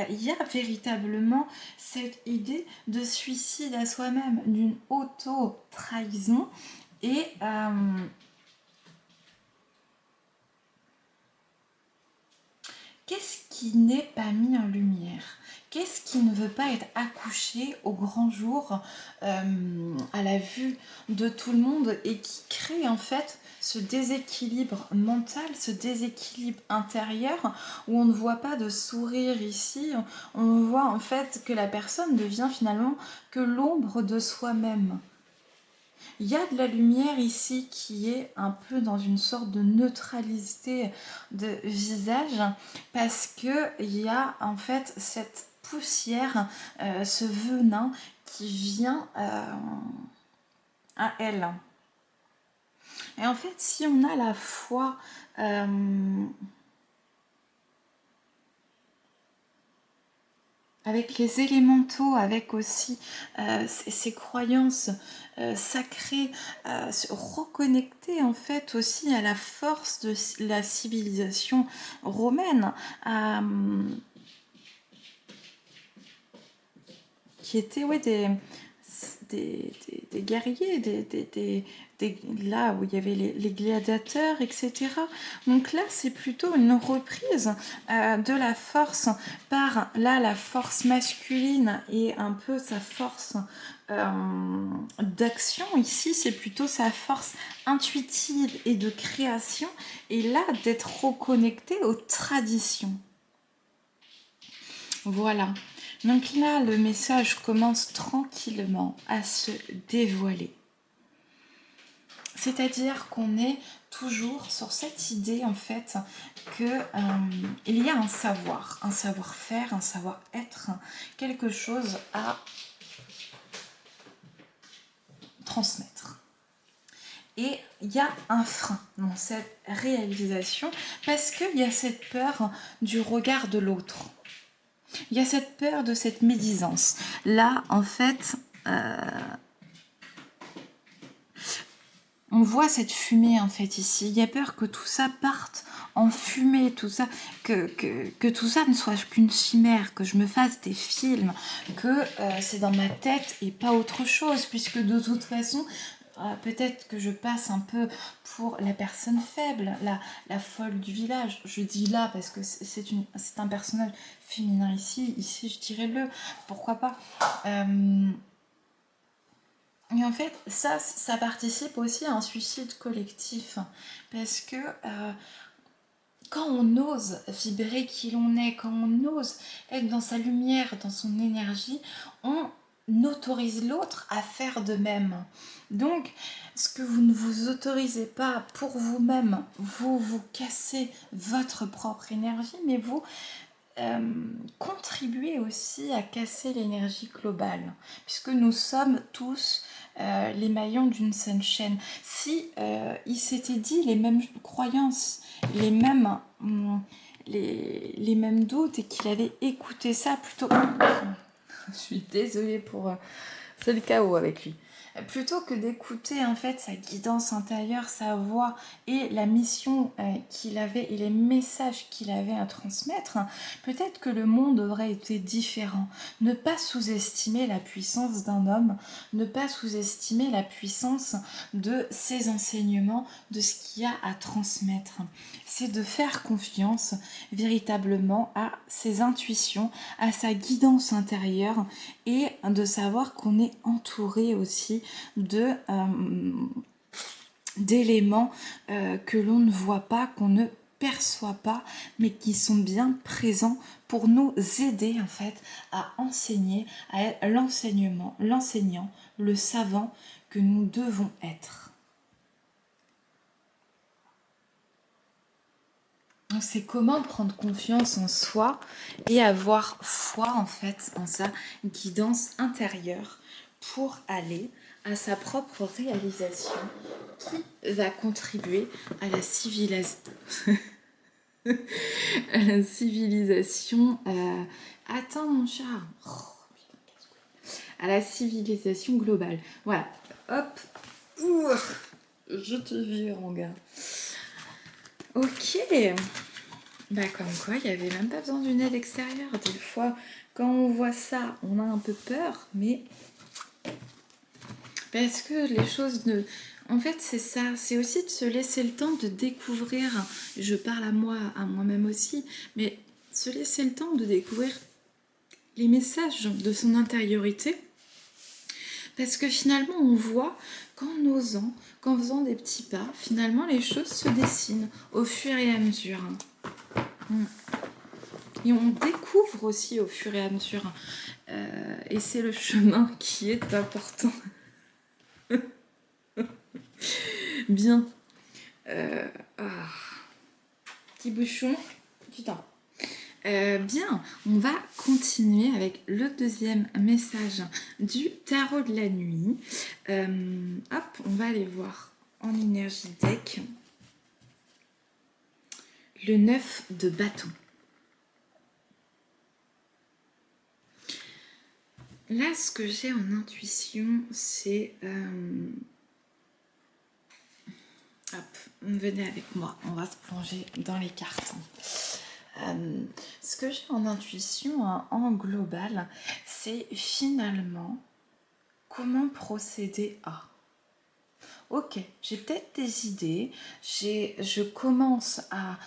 il y a véritablement cette idée de suicide à soi-même, d'une auto-trahison et... qu'est-ce qui n'est pas mis en lumière? Qu'est-ce qui ne veut pas être accouché au grand jour, à la vue de tout le monde et qui crée en fait ce déséquilibre mental, ce déséquilibre intérieur où on ne voit pas de sourire ici, on voit en fait que la personne devient finalement que l'ombre de soi-même. Il y a de la lumière ici qui est un peu dans une sorte de neutralité de visage parce que il y a en fait cette poussière, ce venin qui vient à elle. Et en fait, si on a la foi avec les élémentaux, avec aussi ces croyances sacrées, se reconnecter en fait aussi à la force de la civilisation romaine, qui étaient des guerriers, là où il y avait les gladiateurs, etc. Donc là, c'est plutôt une reprise de la force par là la force masculine et un peu sa force d'action. Ici, c'est plutôt sa force intuitive et de création, et là, d'être reconnecté aux traditions. Voilà. Donc là, le message commence tranquillement à se dévoiler. C'est-à-dire qu'on est toujours sur cette idée en fait que il y a un savoir-faire, un savoir-être, quelque chose à transmettre. Et il y a un frein dans cette réalisation parce qu'il y a cette peur du regard de l'autre. Il y a cette peur de cette médisance. Là, en fait, on voit cette fumée, en fait, ici. Il y a peur que tout ça parte en fumée, tout ça, que tout ça ne soit qu'une chimère, que je me fasse des films, que c'est dans ma tête et pas autre chose, puisque de toute façon, peut-être que je passe un peu pour la personne faible, la folle du village. Je dis là parce que c'est un personnage féminin ici je dirais le, pourquoi pas. Et en fait, ça participe aussi à un suicide collectif, parce que quand on ose vibrer qui l'on est, quand on ose être dans sa lumière, dans son énergie, on autorise l'autre à faire de même. Donc, ce que vous ne vous autorisez pas pour vous-même, vous cassez votre propre énergie, mais vous contribuez aussi à casser l'énergie globale, puisque nous sommes tous les maillons d'une seule chaîne. Si il s'était dit les mêmes croyances, les mêmes doutes, et qu'il avait écouté ça plutôt... Je suis désolée pour... c'est le chaos avec lui. Plutôt que d'écouter en fait sa guidance intérieure, sa voix et la mission qu'il avait et les messages qu'il avait à transmettre, peut-être que le monde aurait été différent. Ne pas sous-estimer la puissance d'un homme, ne pas sous-estimer la puissance de ses enseignements, de ce qu'il y a à transmettre. C'est de faire confiance véritablement à ses intuitions, à sa guidance intérieure, et de savoir qu'on est entouré aussi d'éléments que l'on ne voit pas, qu'on ne perçoit pas, mais qui sont bien présents pour nous aider en fait à enseigner, à être l'enseignant, le savant que nous devons être. Donc c'est comment prendre confiance en soi et avoir foi en fait en sa guidance intérieure pour aller à sa propre réalisation qui va contribuer à la civilisation. Attends mon chat. Oh, à la civilisation globale. Voilà, hop, ouh, je te vire mon gars. Ok, bah comme quoi il n'y avait même pas besoin d'une aide extérieure. Des fois, quand on voit ça, on a un peu peur, mais parce que les choses ne... En fait, c'est ça, c'est aussi de se laisser le temps de découvrir, je parle à moi, à moi-même aussi, mais se laisser le temps de découvrir les messages de son intériorité, parce que finalement, on voit qu'en osant, qu'en faisant des petits pas, finalement, les choses se dessinent au fur et à mesure. Et on découvre aussi au fur et à mesure. Et c'est le chemin qui est important. Bien. Petit bouchon. Putain. Bien, on va continuer avec le deuxième message du tarot de la nuit. Hop, on va aller voir en énergie deck le 9 de bâton. Là, ce que j'ai en intuition, c'est... Hop, venez avec moi, on va se plonger dans les cartons. Ce que j'ai en intuition, en global, c'est finalement comment procéder à. Ok, j'ai peut-être des idées, je commence à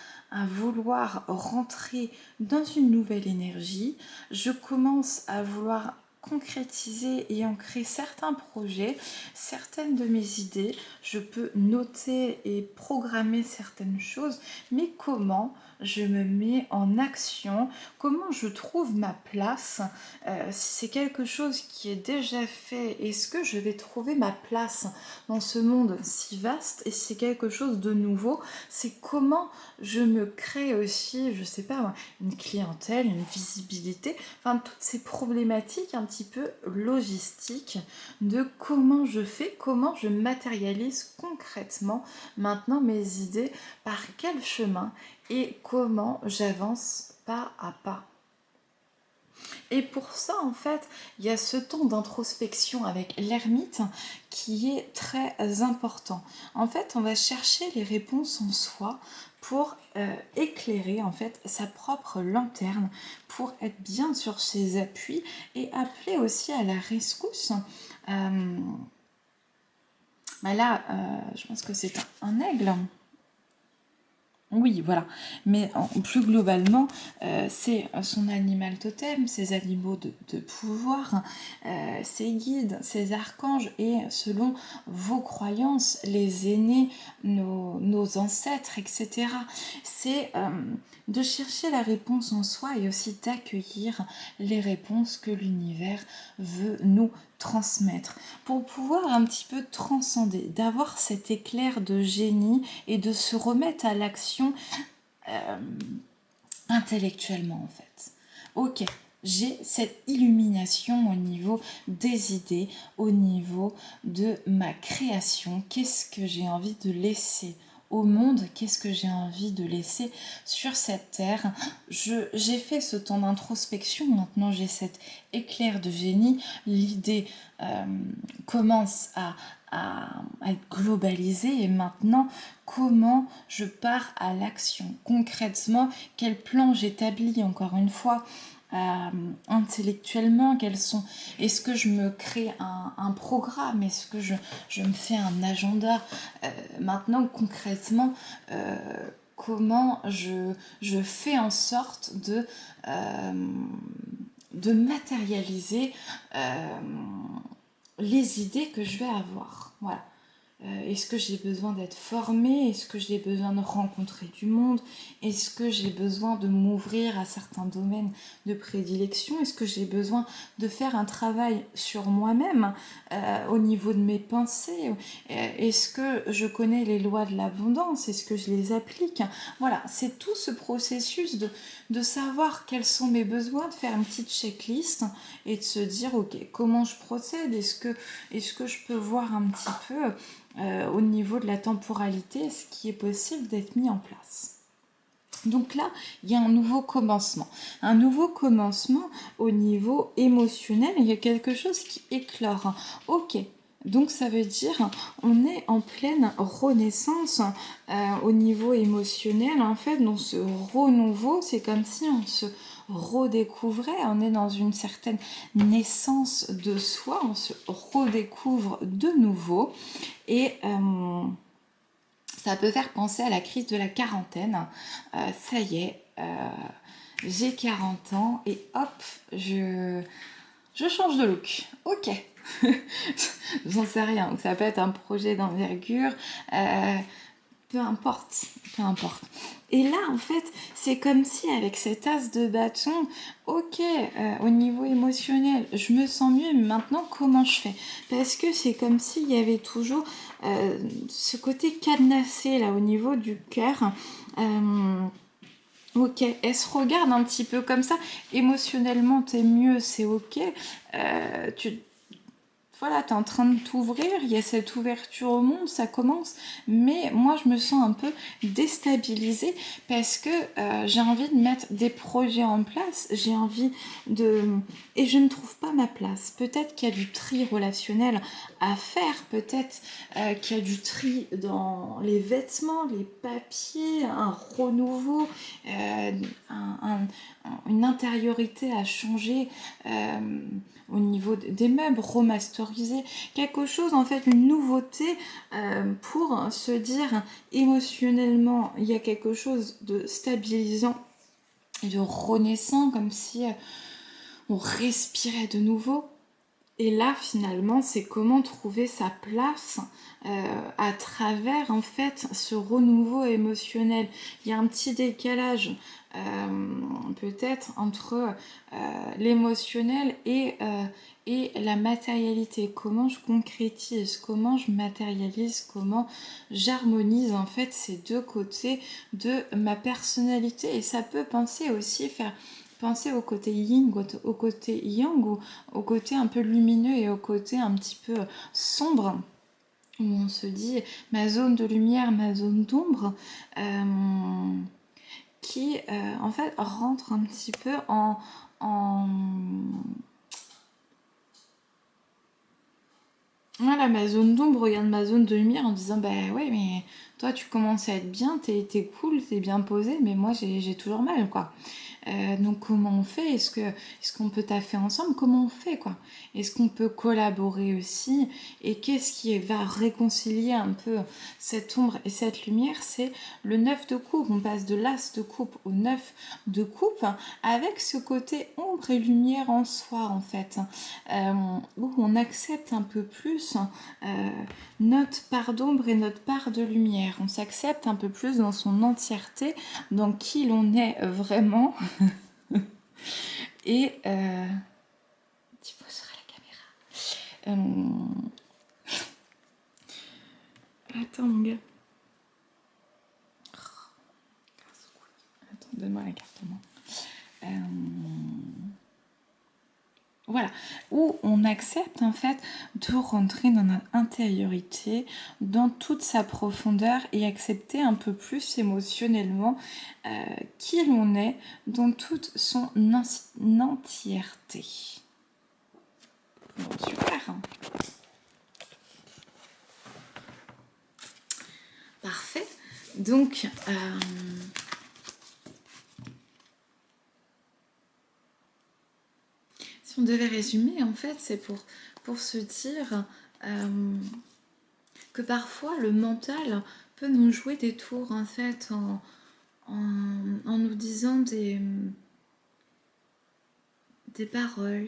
vouloir rentrer dans une nouvelle énergie, je commence à vouloir concrétiser et ancrer certains projets, certaines de mes idées, je peux noter et programmer certaines choses, mais comment je me mets en action, comment je trouve ma place, si c'est quelque chose qui est déjà fait, est-ce que je vais trouver ma place dans ce monde si vaste, et si c'est quelque chose de nouveau, c'est comment je me crée aussi, je sais pas, une clientèle, une visibilité, enfin toutes ces problématiques un petit peu logistiques de comment je fais, comment je matérialise concrètement maintenant mes idées, par quel chemin et comment j'avance pas à pas. Et pour ça, en fait, il y a ce temps d'introspection avec l'ermite qui est très important. En fait, on va chercher les réponses en soi pour éclairer en fait sa propre lanterne, pour être bien sur ses appuis et appeler aussi à la rescousse. Là, je pense que c'est un aigle. Oui, voilà. Mais plus globalement, c'est son animal totem, ses animaux de pouvoir, ses guides, ses archanges et selon vos croyances, les aînés, nos ancêtres, etc. C'est de chercher la réponse en soi et aussi d'accueillir les réponses que l'univers veut nous transmettre pour pouvoir un petit peu transcender, d'avoir cet éclair de génie et de se remettre à l'action intellectuellement en fait. Ok, j'ai cette illumination au niveau des idées, au niveau de ma création. Qu'est-ce que j'ai envie de laisser au monde, qu'est-ce que j'ai envie de laisser sur cette terre. J'ai fait ce temps d'introspection, maintenant j'ai cet éclair de génie, l'idée commence à être globalisée et maintenant comment je pars à l'action concrètement, quel plan j'établis encore une fois intellectuellement, est-ce que je me crée un programme, est-ce que je me fais un agenda maintenant concrètement comment je fais en sorte de matérialiser les idées que je vais avoir. Voilà. Est-ce que j'ai besoin d'être formée? Est-ce que j'ai besoin de rencontrer du monde? Est-ce que j'ai besoin de m'ouvrir à certains domaines de prédilection? Est-ce que j'ai besoin de faire un travail sur moi-même au niveau de mes pensées? Est-ce que je connais les lois de l'abondance? Est-ce que je les applique? Voilà, c'est tout ce processus de savoir quels sont mes besoins, de faire une petite checklist et de se dire, ok, comment je procède? Est-ce que je peux voir un petit peu au niveau de la temporalité ce qui est possible d'être mis en place? Donc là, il y a un nouveau commencement. Un nouveau commencement au niveau émotionnel. Il y a quelque chose qui éclore. Ok. Donc ça veut dire on est en pleine renaissance au niveau émotionnel. En fait, dans ce renouveau, c'est comme si on se redécouvrait. On est dans une certaine naissance de soi. On se redécouvre de nouveau. Et ça peut faire penser à la crise de la quarantaine. Ça y est, j'ai 40 ans et hop, je change de look. Ok. J'en sais rien. Donc, ça peut être un projet d'envergure. Peu importe, peu importe. Et là, en fait, c'est comme si avec cet as de bâton, ok, au niveau émotionnel, je me sens mieux, mais maintenant, comment je fais? Parce que c'est comme s'il y avait toujours ce côté cadenassé, là, au niveau du cœur. Ok, elle se regarde un petit peu comme ça. Émotionnellement, t'es mieux, c'est ok. Voilà, tu es en train de t'ouvrir, il y a cette ouverture au monde, ça commence, mais moi je me sens un peu déstabilisée parce que j'ai envie de mettre des projets en place, j'ai envie de... Et je ne trouve pas ma place. Peut-être qu'il y a du tri relationnel à faire, peut-être qu'il y a du tri dans les vêtements, les papiers, un renouveau, une intériorité à changer au niveau des meubles, remasteriser, quelque chose en fait, une nouveauté pour se dire émotionnellement, il y a quelque chose de stabilisant et de renaissant, comme si on respirait de nouveau. Et là, finalement, c'est comment trouver sa place à travers, en fait, ce renouveau émotionnel. Il y a un petit décalage, peut-être, entre l'émotionnel et la matérialité. Comment je concrétise, comment je matérialise, comment j'harmonise, en fait, ces deux côtés de ma personnalité. Et ça peut penser aussi penser au côté yin, au côté yang, ou au côté un peu lumineux et au côté un petit peu sombre, où on se dit ma zone de lumière, ma zone d'ombre, qui en fait rentre un petit peu en... Voilà, ma zone d'ombre regarde ma zone de lumière en disant bah ouais, mais toi tu commences à être bien, t'es cool, t'es bien posé, mais moi j'ai toujours mal, quoi. Donc comment on fait? Est-ce qu'on peut taffer ensemble? Comment on fait, quoi? Est-ce qu'on peut collaborer aussi? Et qu'est-ce qui va réconcilier un peu cette ombre et cette lumière? C'est le 9 de coupe. On passe de l'as de coupe au 9 de coupe avec ce côté ombre et lumière en soi, en fait, où on accepte un peu plus notre part d'ombre et notre part de lumière. On s'accepte un peu plus dans son entièreté, dans qui l'on est vraiment. Et tu poseras la caméra. Attends, mon gars. Attends, donne-moi la carte en main. Voilà, où on accepte en fait de rentrer dans notre intériorité, dans toute sa profondeur et accepter un peu plus émotionnellement qui l'on est dans toute son entièreté. Bon, super. Parfait. Donc, si on devait résumer, en fait, c'est pour se dire que parfois le mental peut nous jouer des tours, en fait, en nous disant des paroles,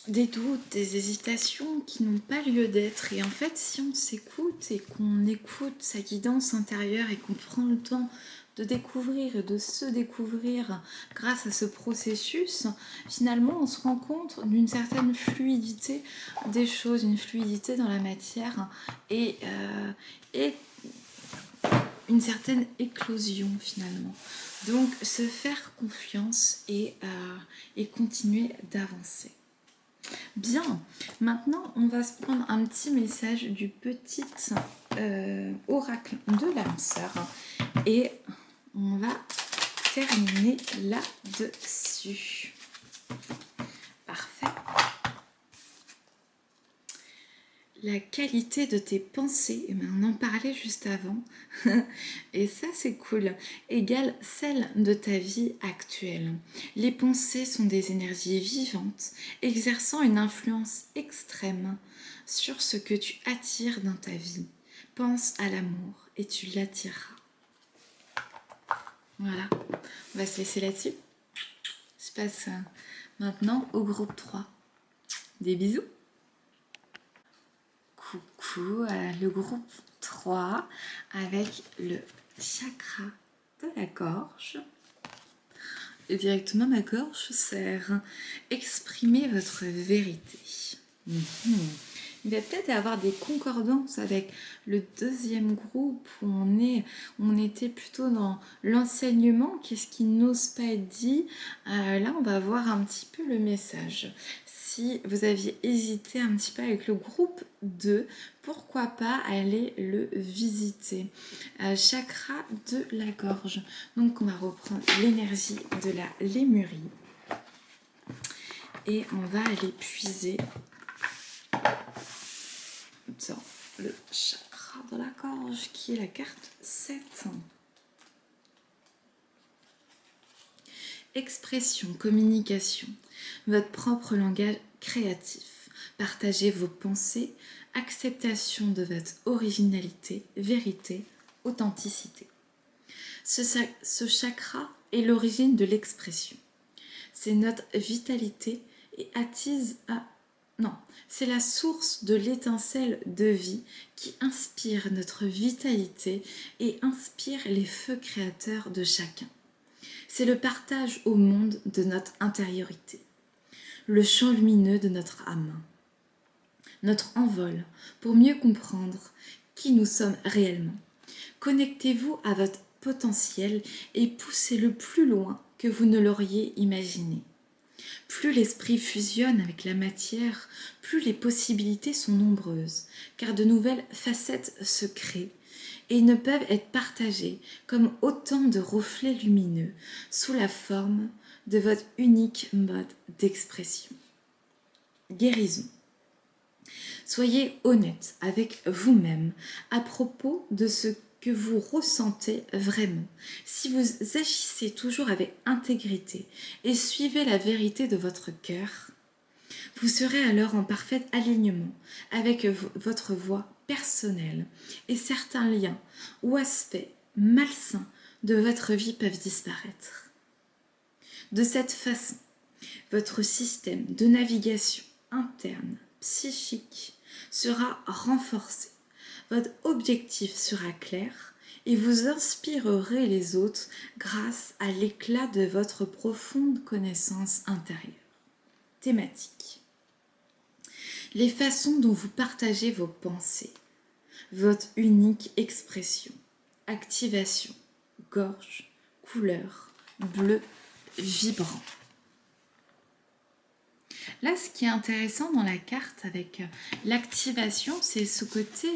des doutes, des hésitations qui n'ont pas lieu d'être. Et en fait, si on s'écoute et qu'on écoute sa guidance intérieure et qu'on prend le temps de découvrir et de se découvrir grâce à ce processus, finalement, on se rend compte d'une certaine fluidité des choses, une fluidité dans la matière et une certaine éclosion finalement. Donc, se faire confiance et continuer d'avancer. Bien, maintenant on va se prendre un petit message du petit oracle de l'âme sœur et on va terminer là-dessus. Parfait. La qualité de tes pensées, on en parlait juste avant, et ça c'est cool, égale celle de ta vie actuelle. Les pensées sont des énergies vivantes, exerçant une influence extrême sur ce que tu attires dans ta vie. Pense à l'amour et tu l'attireras. Voilà, on va se laisser là-dessus. Je passe maintenant au groupe 3. Des bisous. Coucou, le groupe 3 avec le chakra de la gorge. Et directement ma gorge sert exprimer votre vérité. Il va peut-être y avoir des concordances avec le deuxième groupe où on était plutôt dans l'enseignement, qu'est-ce qui n'ose pas être dit. Là, on va voir un petit peu le message. Si vous aviez hésité un petit peu avec le groupe 2, pourquoi pas aller le visiter. Chakra de la gorge. Donc, on va reprendre l'énergie de la lémurie et on va aller puiser dans le chakra de la gorge qui est la carte 7. Expression, communication, votre propre langage créatif. Partagez vos pensées, acceptation de votre originalité, vérité, authenticité. Ce chakra est l'origine de l'expression. C'est notre vitalité et attise à... Non, c'est la source de l'étincelle de vie qui inspire notre vitalité et inspire les feux créateurs de chacun. C'est le partage au monde de notre intériorité, le champ lumineux de notre âme, notre envol pour mieux comprendre qui nous sommes réellement. Connectez-vous à votre potentiel et poussez-le plus loin que vous ne l'auriez imaginé. Plus l'esprit fusionne avec la matière, plus les possibilités sont nombreuses, car de nouvelles facettes se créent et ne peuvent être partagées comme autant de reflets lumineux sous la forme de votre unique mode d'expression. Guérison. Soyez honnête avec vous-même à propos de ce que vous ressentez vraiment. Si vous agissez toujours avec intégrité et suivez la vérité de votre cœur, vous serez alors en parfait alignement avec votre voix personnelle et certains liens ou aspects malsains de votre vie peuvent disparaître. De cette façon, votre système de navigation interne, psychique, sera renforcé. Votre objectif sera clair et vous inspirerez les autres grâce à l'éclat de votre profonde connaissance intérieure. Thématique. Les façons dont vous partagez vos pensées, votre unique expression, activation, gorge, couleur, bleu, vibrant. Là, ce qui est intéressant dans la carte avec l'activation, c'est ce côté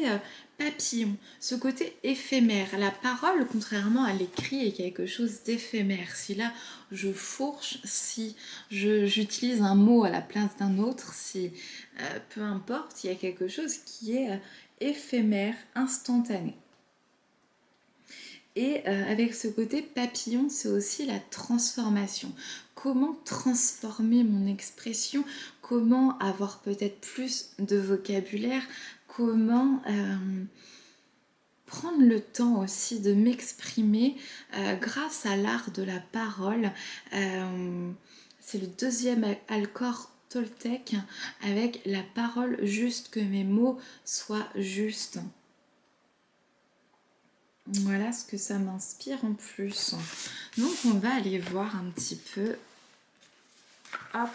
papillon, ce côté éphémère. La parole, contrairement à l'écrit, est quelque chose d'éphémère. Si là, je fourche, si j'utilise un mot à la place d'un autre, si peu importe, il y a quelque chose qui est éphémère, instantané. Et avec ce côté papillon, c'est aussi la transformation. Comment transformer mon expression? Comment avoir peut-être plus de vocabulaire? Comment prendre le temps aussi de m'exprimer grâce à l'art de la parole? C'est le deuxième accord toltèque avec la parole juste, que mes mots soient justes. Voilà ce que ça m'inspire en plus. Donc on va aller voir un petit peu. Hop.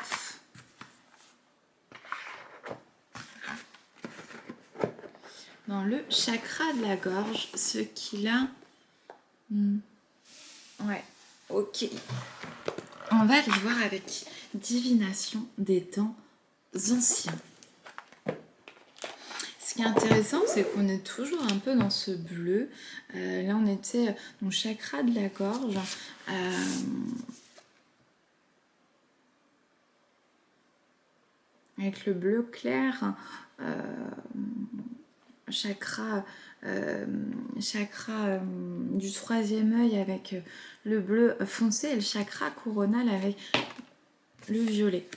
Dans le chakra de la gorge, ce qu'il a. Ouais, ok. On va aller voir avec divination des temps anciens. Ce qui est intéressant, c'est qu'on est toujours un peu dans ce bleu. Là, on était dans le chakra de la gorge. Avec le bleu clair, chakra du troisième œil avec le bleu foncé et le chakra coronal avec le violet.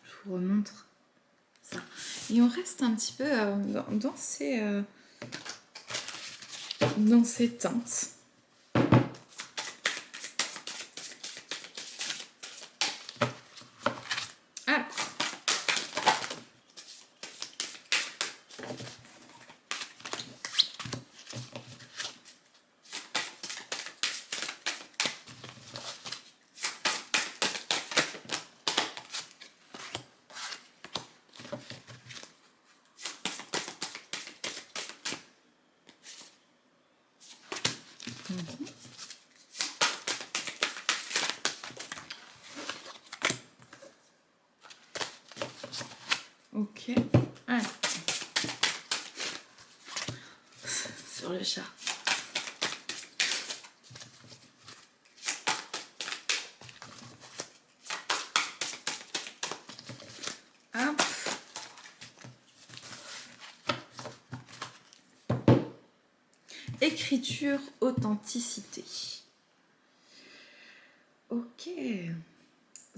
Je vous remontre ça. Et on reste un petit peu dans ces teintes. Ah. Ok. Ah. Sur le chat. Hop. Écriture, authenticité. Ok.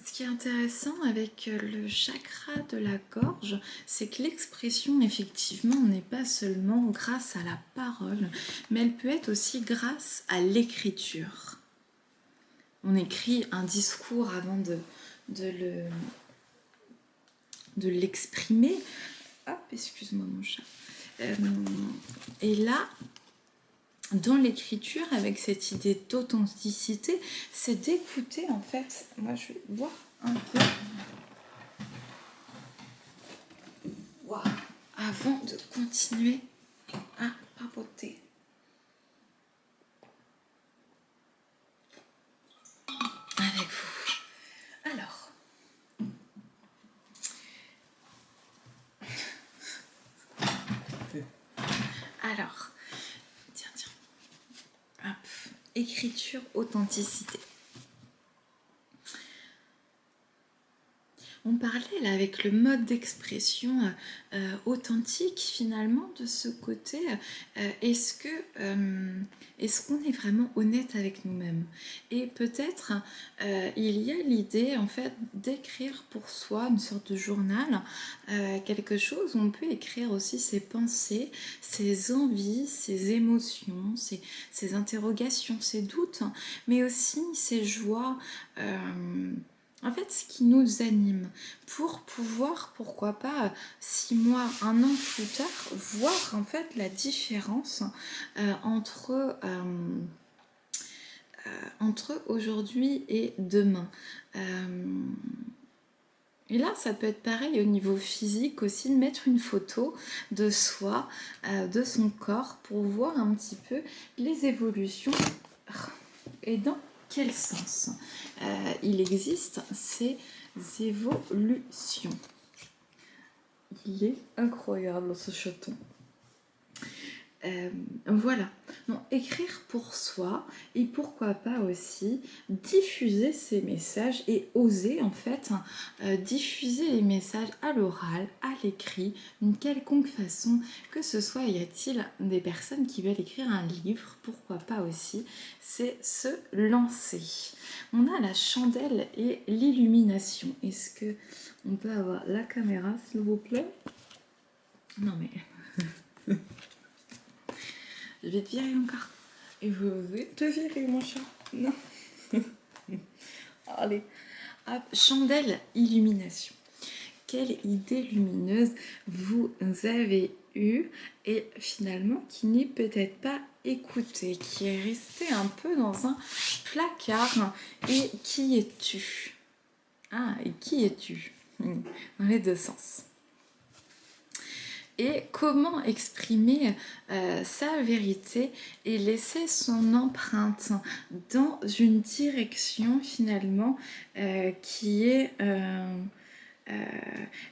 Ce qui est intéressant avec le chakra de la gorge, c'est que l'expression, effectivement, n'est pas seulement grâce à la parole, mais elle peut être aussi grâce à l'écriture. On écrit un discours avant de l'exprimer. Hop, excuse-moi mon chat. Et là, dans l'écriture, avec cette idée d'authenticité, c'est d'écouter en fait. Moi, je vais boire un peu. Wow. Avant de continuer à papoter. Avec vous. Alors, tiens. Hop. Écriture, authenticité. On parlait là avec le mode d'expression authentique finalement de ce côté. Est-ce qu'on est vraiment honnête avec nous-mêmes? Et peut-être il y a l'idée en fait d'écrire pour soi une sorte de journal, quelque chose où on peut écrire aussi ses pensées, ses envies, ses émotions, ses interrogations, ses doutes, mais aussi ses joies. En fait, ce qui nous anime, pour pouvoir, pourquoi pas, 6 mois, 1 an plus tard, voir en fait la différence entre aujourd'hui et demain. Et là, ça peut être pareil au niveau physique aussi, de mettre une photo de soi, de son corps, pour voir un petit peu les évolutions et dans quel sens il existe ces évolutions. Il est incroyable ce chaton. Voilà, donc écrire pour soi et pourquoi pas aussi diffuser ces messages et oser en fait diffuser les messages à l'oral, à l'écrit, d'une quelconque façon, que ce soit, y a-t-il des personnes qui veulent écrire un livre, pourquoi pas aussi, c'est se lancer. On a la chandelle et l'illumination. Est-ce que on peut avoir la caméra s'il vous plaît? Non mais... Je vais te virer encore. Et je vais te virer, mon chat. Non. Allez. Hop. Chandelle, illumination. Quelle idée lumineuse vous avez eue et finalement qui n'est peut-être pas écoutée, qui est restée un peu dans un placard. Et qui es-tu? Ah, et qui es-tu? Dans les deux sens. et comment exprimer sa vérité et laisser son empreinte dans une direction finalement qui est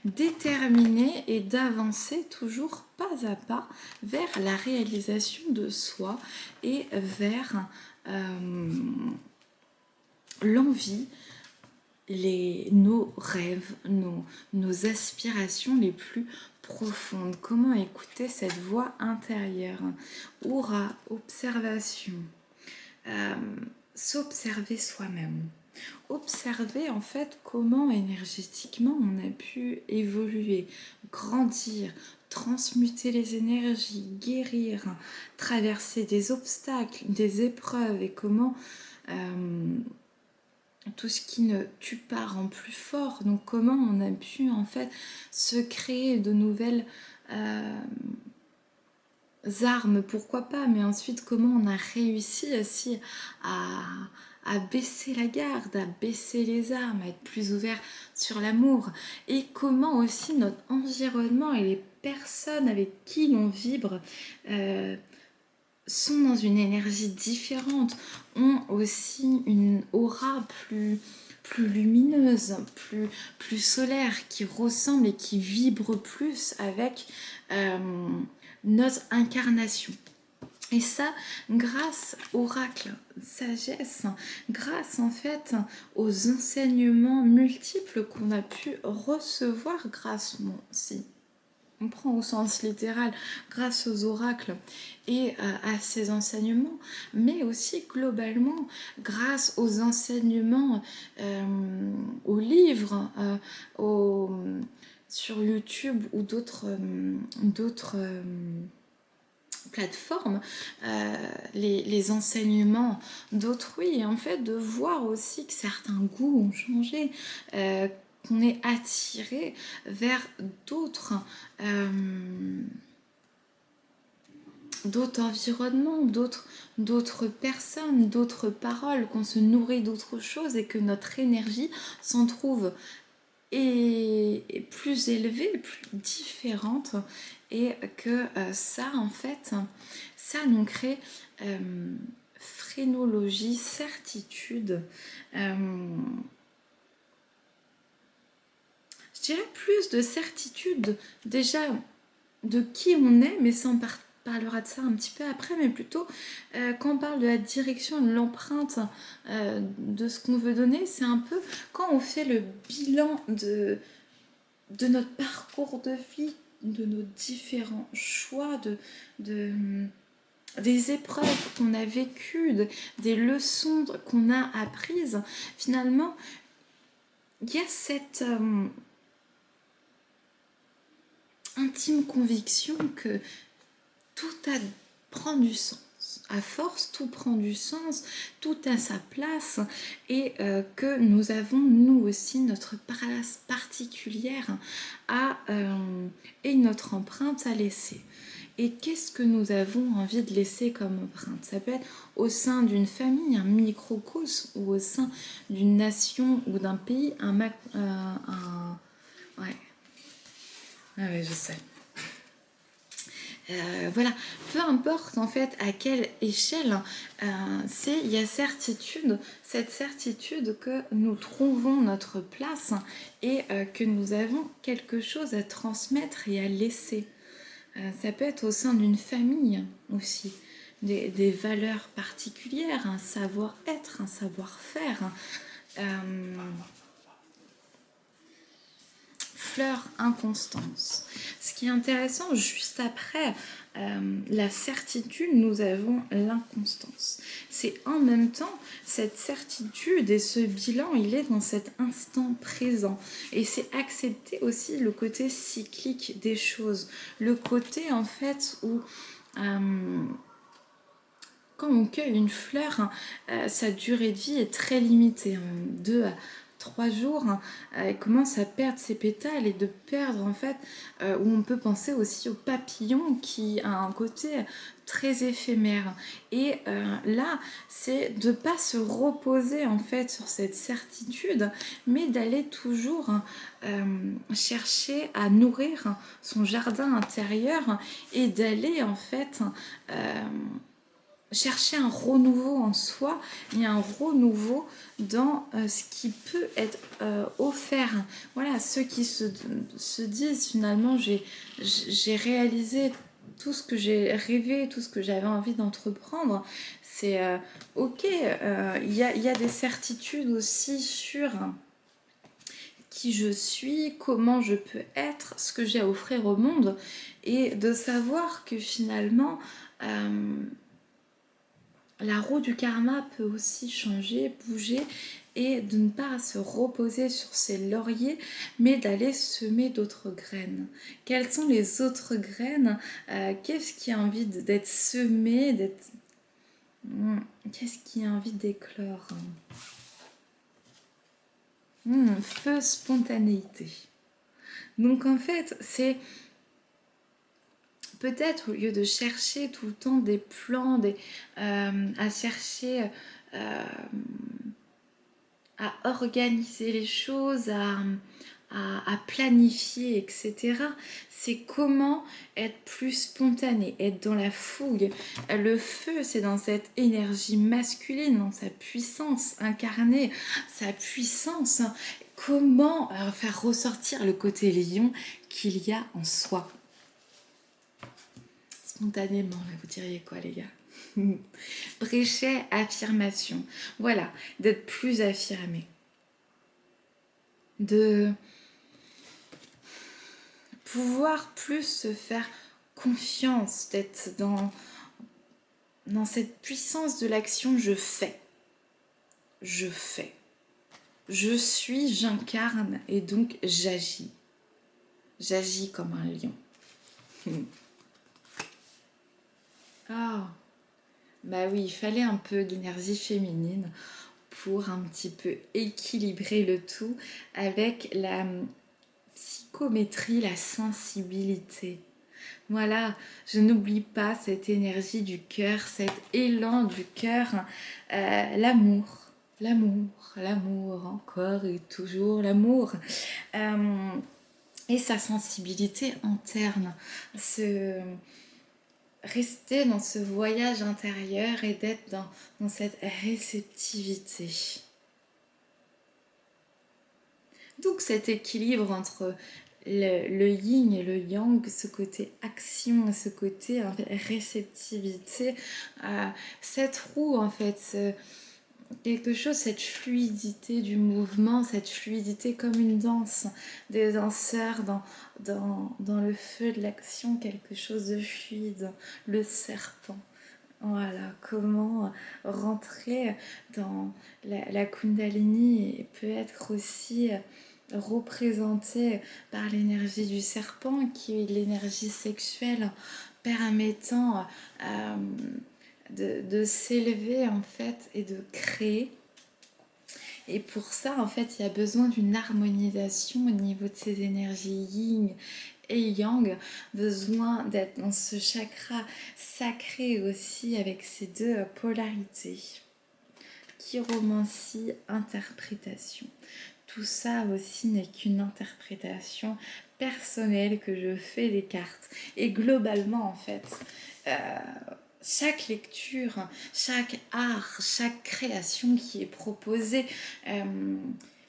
déterminée et d'avancer toujours pas à pas vers la réalisation de soi et vers l'envie, nos rêves, nos aspirations les plus profondes. Comment écouter cette voix intérieure? Aura, observation, s'observer soi-même. Observer en fait comment énergétiquement on a pu évoluer, grandir, transmuter les énergies, guérir, traverser des obstacles, des épreuves et comment tout ce qui ne tue pas rend plus fort. Donc comment on a pu en fait se créer de nouvelles armes, pourquoi pas, mais ensuite comment on a réussi aussi à baisser la garde, à baisser les armes, à être plus ouvert sur l'amour, et comment aussi notre environnement et les personnes avec qui l'on vibre sont dans une énergie différente, ont aussi une aura plus lumineuse, plus solaire, qui ressemble et qui vibre plus avec notre incarnation. Et ça, grâce au oracle sagesse, grâce en fait aux enseignements multiples qu'on a pu recevoir grâce, bon, si on prend au sens littéral, grâce aux oracles et à ces enseignements, mais aussi globalement grâce aux enseignements, aux livres, sur YouTube ou d'autres plateformes, les enseignements d'autrui, et en fait de voir aussi que certains goûts ont changé, qu'on est attiré vers d'autres environnements, d'autres personnes, d'autres paroles, qu'on se nourrit d'autres choses et que notre énergie s'en trouve est plus élevée, plus différente, et que ça en fait, ça nous crée phrénologie, certitude, je dirais plus de certitude déjà de qui on est, mais ça on parlera de ça un petit peu après, mais plutôt quand on parle de la direction, de l'empreinte de ce qu'on veut donner, c'est un peu quand on fait le bilan de notre parcours de vie, de nos différents choix, des épreuves qu'on a vécues, des leçons qu'on a apprises. Finalement, il y a cette intime conviction que tout prend du sens. À force, tout prend du sens, tout a sa place, et que nous avons, nous aussi, notre place particulière et notre empreinte à laisser. Et qu'est-ce que nous avons envie de laisser comme empreinte? Ça peut être au sein d'une famille, un microcosme, ou au sein d'une nation ou d'un pays, ouais. Ah ouais, je sais. Voilà, peu importe en fait à quelle échelle, il y a cette certitude que nous trouvons notre place et que nous avons quelque chose à transmettre et à laisser. Ça peut être au sein d'une famille aussi, des valeurs particulières, un savoir-être, un savoir-faire. Fleur inconstance. Ce qui est intéressant, juste après la certitude, nous avons l'inconstance. C'est en même temps cette certitude et ce bilan, il est dans cet instant présent. Et c'est accepter aussi le côté cyclique des choses. Le côté en fait où quand on cueille une fleur, sa durée de vie est très limitée, 2 à 3 jours, elle commence à perdre ses pétales et de perdre en fait, où on peut penser aussi au papillon qui a un côté très éphémère. Et là, c'est de pas se reposer en fait sur cette certitude, mais d'aller toujours chercher à nourrir son jardin intérieur et d'aller en fait chercher un renouveau en soi et un renouveau dans ce qui peut être offert. Voilà, ceux qui se disent finalement j'ai réalisé tout ce que j'ai rêvé, tout ce que j'avais envie d'entreprendre, c'est ok, y a des certitudes aussi sur qui je suis, comment je peux être, ce que j'ai à offrir au monde, et de savoir que finalement la roue du karma peut aussi changer, bouger, et de ne pas se reposer sur ses lauriers, mais d'aller semer d'autres graines. Quelles sont les autres graines? Qu'est-ce qui a envie d'être semé, d'être... Qu'est-ce qui a envie d'éclore? Feu, spontanéité. Donc en fait, c'est peut-être au lieu de chercher tout le temps des plans, à chercher à organiser les choses, à planifier, etc. C'est comment être plus spontané, être dans la fougue. Le feu, c'est dans cette énergie masculine, dans sa puissance incarnée, sa puissance. Comment faire ressortir le côté lion qu'il y a en soi? Spontanément, là, vous diriez quoi, les gars? Bréchet, affirmation. Voilà, d'être plus affirmé. De pouvoir plus se faire confiance, d'être dans cette puissance de l'action. Je fais, je fais, je suis, j'incarne et donc j'agis. J'agis comme un lion. Ah, bah oui, il fallait un peu d'énergie féminine pour un petit peu équilibrer le tout avec la psychométrie, la sensibilité. Voilà, je n'oublie pas cette énergie du cœur, cet élan du cœur, l'amour, l'amour, l'amour, encore et toujours l'amour. Et sa sensibilité interne, rester dans ce voyage intérieur et d'être dans cette réceptivité. Donc cet équilibre entre le yin et le yang, ce côté action, ce côté en fait, réceptivité, cette roue en fait, quelque chose, cette fluidité du mouvement, cette fluidité comme une danse, des danseurs dans le feu de l'action, quelque chose de fluide, le serpent. Voilà, comment rentrer dans la Kundalini peut être aussi représentée par l'énergie du serpent, qui est l'énergie sexuelle permettant de s'élever en fait et de créer. Et pour ça, en fait, il y a besoin d'une harmonisation au niveau de ces énergies yin et yang, besoin d'être dans ce chakra sacré aussi avec ces deux polarités. Chiromancie, interprétation. Tout ça aussi n'est qu'une interprétation personnelle que je fais des cartes. Et globalement, en fait, chaque lecture, chaque art, chaque création qui est proposée,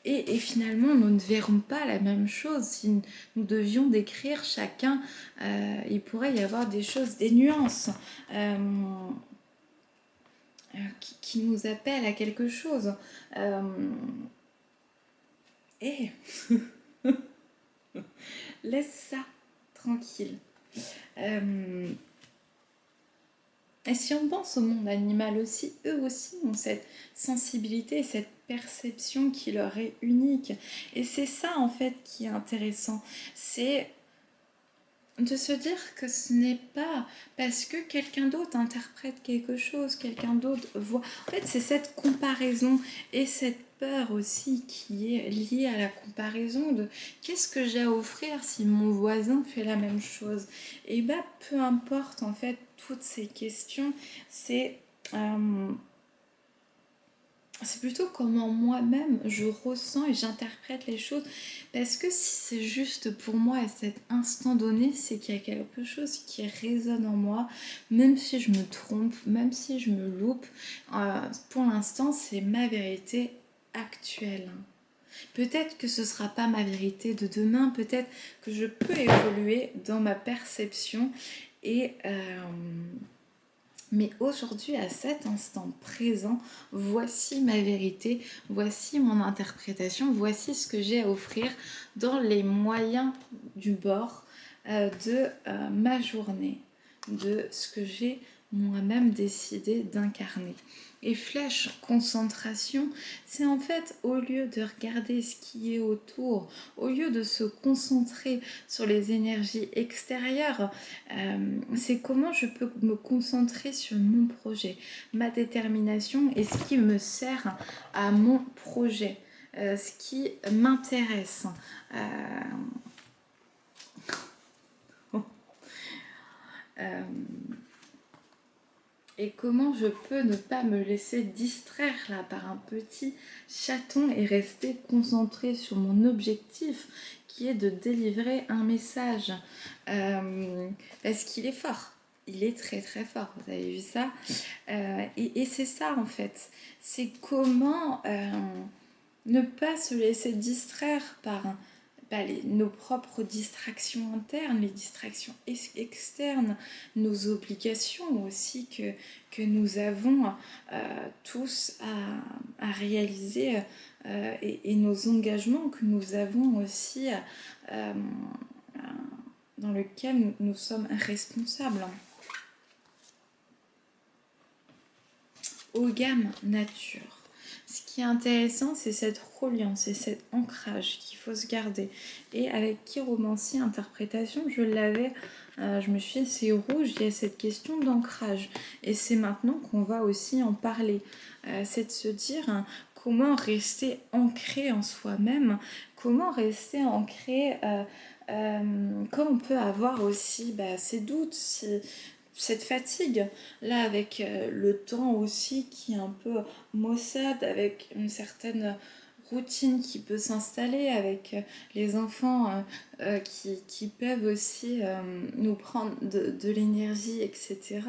et finalement, nous ne verrons pas la même chose. Si nous devions décrire chacun, il pourrait y avoir des choses, des nuances qui nous appellent à quelque chose. Et laisse ça tranquille. Et si on pense au monde animal aussi, eux aussi ont cette sensibilité, cette perception qui leur est unique. Et c'est ça en fait qui est intéressant. C'est de se dire que ce n'est pas parce que quelqu'un d'autre interprète quelque chose, quelqu'un d'autre voit. En fait, c'est cette comparaison et cette peur aussi qui est liée à la comparaison de qu'est-ce que j'ai à offrir si mon voisin fait la même chose. Et bah peu importe en fait toutes ces questions, euh, c'est plutôt comment moi-même je ressens et j'interprète les choses. Parce que si c'est juste pour moi à cet instant donné, c'est qu'il y a quelque chose qui résonne en moi, même si je me trompe, même si je me loupe. Pour l'instant, c'est ma vérité actuelle. Peut-être que ce ne sera pas ma vérité de demain, peut-être que je peux évoluer dans ma perception et... mais aujourd'hui, à cet instant présent, voici ma vérité, voici mon interprétation, voici ce que j'ai à offrir dans les moyens du bord de ma journée, de ce que j'ai moi-même décidé d'incarner. Et flèche concentration, c'est en fait au lieu de regarder ce qui est autour, au lieu de se concentrer sur les énergies extérieures, c'est comment je peux me concentrer sur mon projet, ma détermination et ce qui me sert à mon projet, ce qui m'intéresse. Euh, euh, et comment je peux ne pas me laisser distraire là par un petit chaton et rester concentrée sur mon objectif qui est de délivrer un message, parce qu'il est fort, il est très très fort, vous avez vu ça, et c'est ça en fait, c'est comment ne pas se laisser distraire par nos propres distractions internes, les distractions externes, nos obligations aussi que nous avons tous à réaliser, et nos engagements que nous avons aussi dans lesquels nous sommes responsables. Aux gammes nature. Ce qui est intéressant, c'est cette reliance, c'est cet ancrage qu'il faut se garder. Et avec chiromancie, interprétation, je l'avais, je me suis dit, c'est rouge, il y a cette question d'ancrage. Et c'est maintenant qu'on va aussi en parler. C'est de se dire comment rester ancré en soi-même, comment rester ancré, quand on peut avoir aussi ses doutes, cette fatigue là avec le temps aussi qui est un peu maussade, avec une certaine routine qui peut s'installer, avec les enfants qui peuvent aussi nous prendre de l'énergie, etc.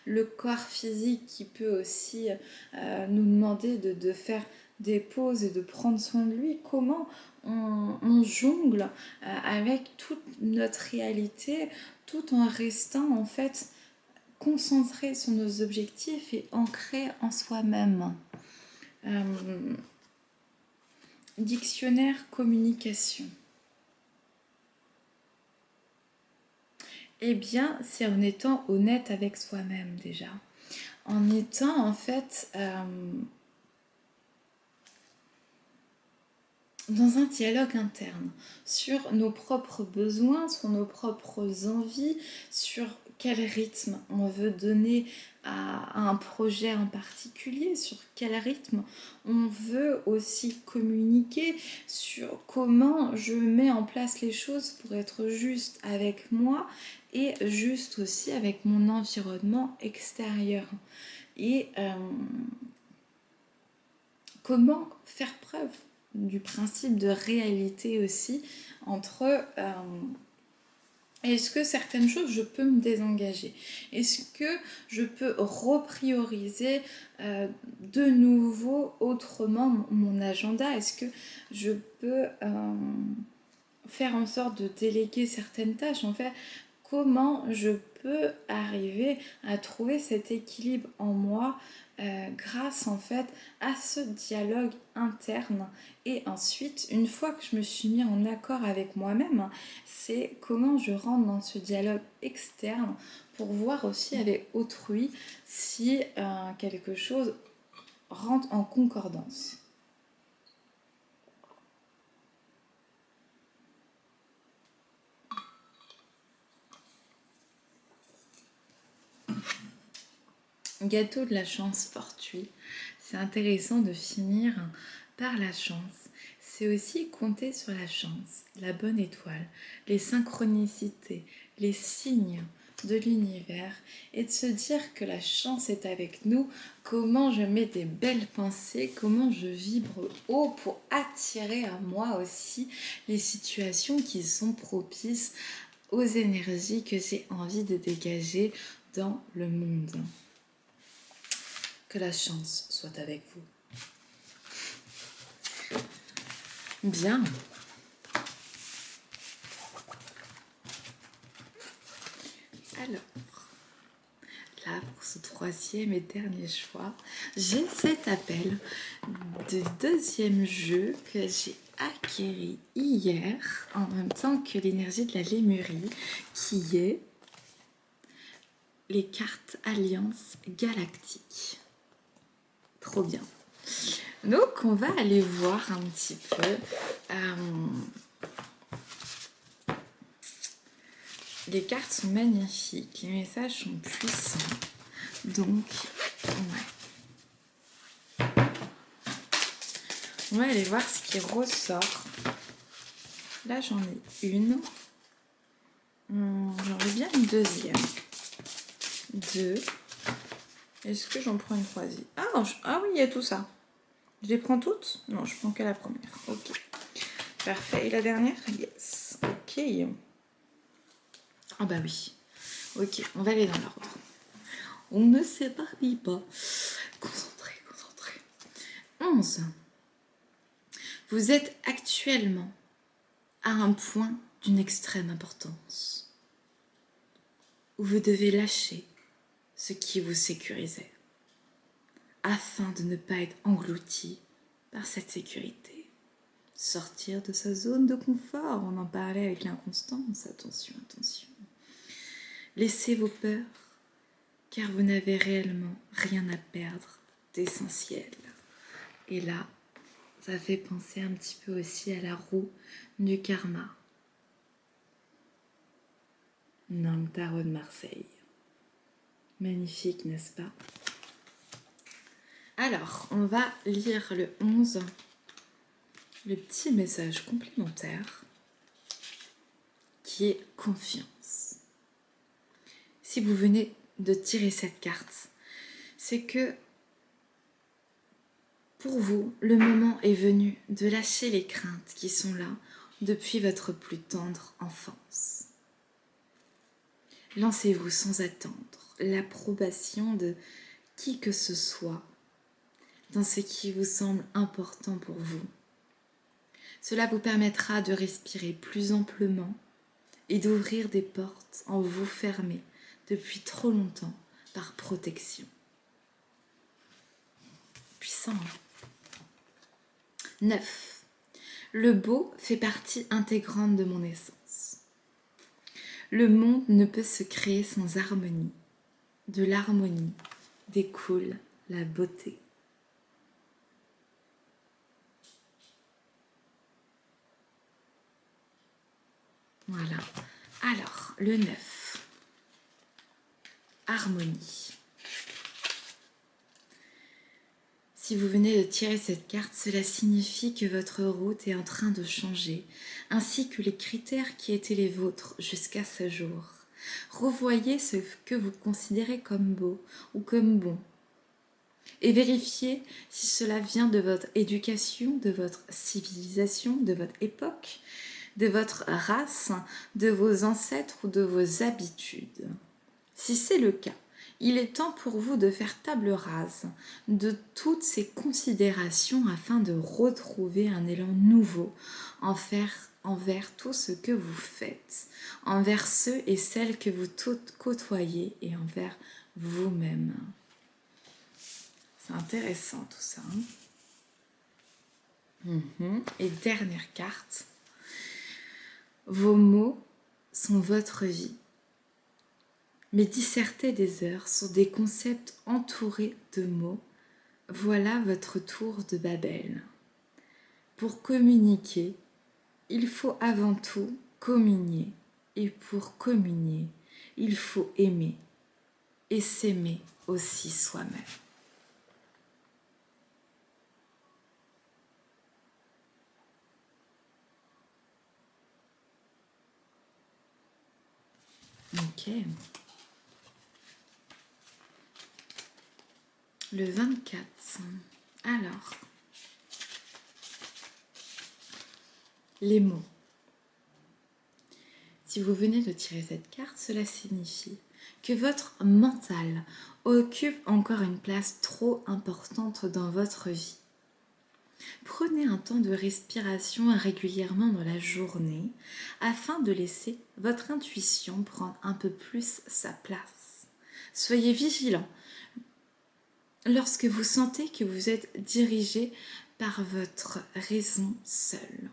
Le corps physique qui peut aussi nous demander de faire des pauses et de prendre soin de lui. Comment on jongle avec toute notre réalité tout en restant en fait concentré sur nos objectifs et ancré en soi-même. Dictionnaire communication. Eh bien, c'est en étant honnête avec soi-même déjà. En étant en fait dans un dialogue interne sur nos propres besoins, sur nos propres envies, sur quel rythme on veut donner à un projet en particulier, sur quel rythme on veut aussi communiquer, sur comment je mets en place les choses pour être juste avec moi et juste aussi avec mon environnement extérieur. Et comment faire preuve du principe de réalité aussi entre est-ce que certaines choses je peux me désengager, est-ce que je peux reprioriser de nouveau autrement mon agenda, est-ce que je peux faire en sorte de déléguer certaines tâches, en fait comment je peux arriver à trouver cet équilibre en moi grâce en fait à ce dialogue interne. Et ensuite, une fois que je me suis mis en accord avec moi-même, c'est comment je rentre dans ce dialogue externe pour voir aussi avec autrui si quelque chose rentre en concordance. Gâteau de la chance fortuit. C'est intéressant de finir par la chance, c'est aussi compter sur la chance, la bonne étoile, les synchronicités, les signes de l'univers et de se dire que la chance est avec nous, comment je mets des belles pensées, comment je vibre haut pour attirer à moi aussi les situations qui sont propices aux énergies que j'ai envie de dégager dans le monde. Que la chance soit avec vous. Bien. Alors, là, pour ce troisième et dernier choix, j'ai cet appel de deuxième jeu que j'ai acquéri hier, en même temps que l'énergie de la Lémurie, qui est les cartes Alliance Galactique. Trop bien. Donc, on va aller voir un petit peu les cartes sont magnifiques, les messages sont puissants. Donc, on va aller voir ce qui ressort. Là, j'en ai une. J'en ai bien une deuxième. Deux. Est-ce que j'en prends une troisième? Ah oui, il y a tout ça. Je les prends toutes? Non, je prends que la première. Ok. Parfait. Et la dernière? Yes. Ok. Ah bah oui. Ok, on va aller dans l'ordre. On ne s'éparpille pas. Concentré. 11. Vous êtes actuellement à un point d'une extrême importance où vous devez lâcher ce qui vous sécurisait afin de ne pas être englouti par cette sécurité. Sortir de sa zone de confort, on en parlait avec l'inconstance, attention. Laissez vos peurs, car vous n'avez réellement rien à perdre d'essentiel. Et là, ça fait penser un petit peu aussi à la roue du karma. Nang Tarot de Marseille. Magnifique, n'est-ce pas? Alors, on va lire le 11, le petit message complémentaire qui est confiance. Si vous venez de tirer cette carte, c'est que pour vous, le moment est venu de lâcher les craintes qui sont là depuis votre plus tendre enfance. Lancez-vous sans attendre l'approbation de qui que ce soit dans ce qui vous semble important pour vous. Cela vous permettra de respirer plus amplement et d'ouvrir des portes en vous fermées depuis trop longtemps par protection. Puissant. 9. Le beau fait partie intégrante de mon essence. Le monde ne peut se créer sans harmonie. De l'harmonie découle la beauté. Voilà. Alors, le 9. Harmonie. Si vous venez de tirer cette carte, cela signifie que votre route est en train de changer, ainsi que les critères qui étaient les vôtres jusqu'à ce jour. Revoyez ce que vous considérez comme beau ou comme bon. Et vérifiez si cela vient de votre éducation, de votre civilisation, de votre époque, de votre race, de vos ancêtres ou de vos habitudes. Si c'est le cas, il est temps pour vous de faire table rase de toutes ces considérations afin de retrouver un élan nouveau envers tout ce que vous faites, envers ceux et celles que vous côtoyez et envers vous-même. C'est intéressant tout ça. Et dernière carte. Vos mots sont votre vie. Mais disserter des heures sur des concepts entourés de mots, voilà votre tour de Babel. Pour communiquer, il faut avant tout communier. Et pour communier, il faut aimer. Et s'aimer aussi soi-même. Ok. Le 24. Alors, les mots. Si vous venez de tirer cette carte, cela signifie que votre mental occupe encore une place trop importante dans votre vie. Prenez un temps de respiration régulièrement dans la journée afin de laisser votre intuition prendre un peu plus sa place. Soyez vigilant lorsque vous sentez que vous êtes dirigé par votre raison seule.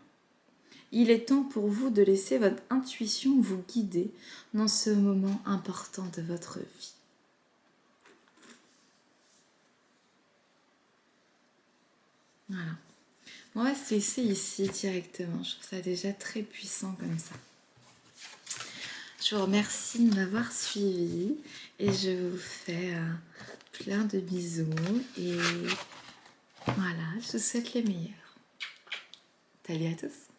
Il est temps pour vous de laisser votre intuition vous guider dans ce moment important de votre vie. Voilà. On va se laisser ici directement. Je trouve ça déjà très puissant comme ça. Je vous remercie de m'avoir suivi et je vous fais plein de bisous. Et voilà, je vous souhaite les meilleurs. Salut à tous!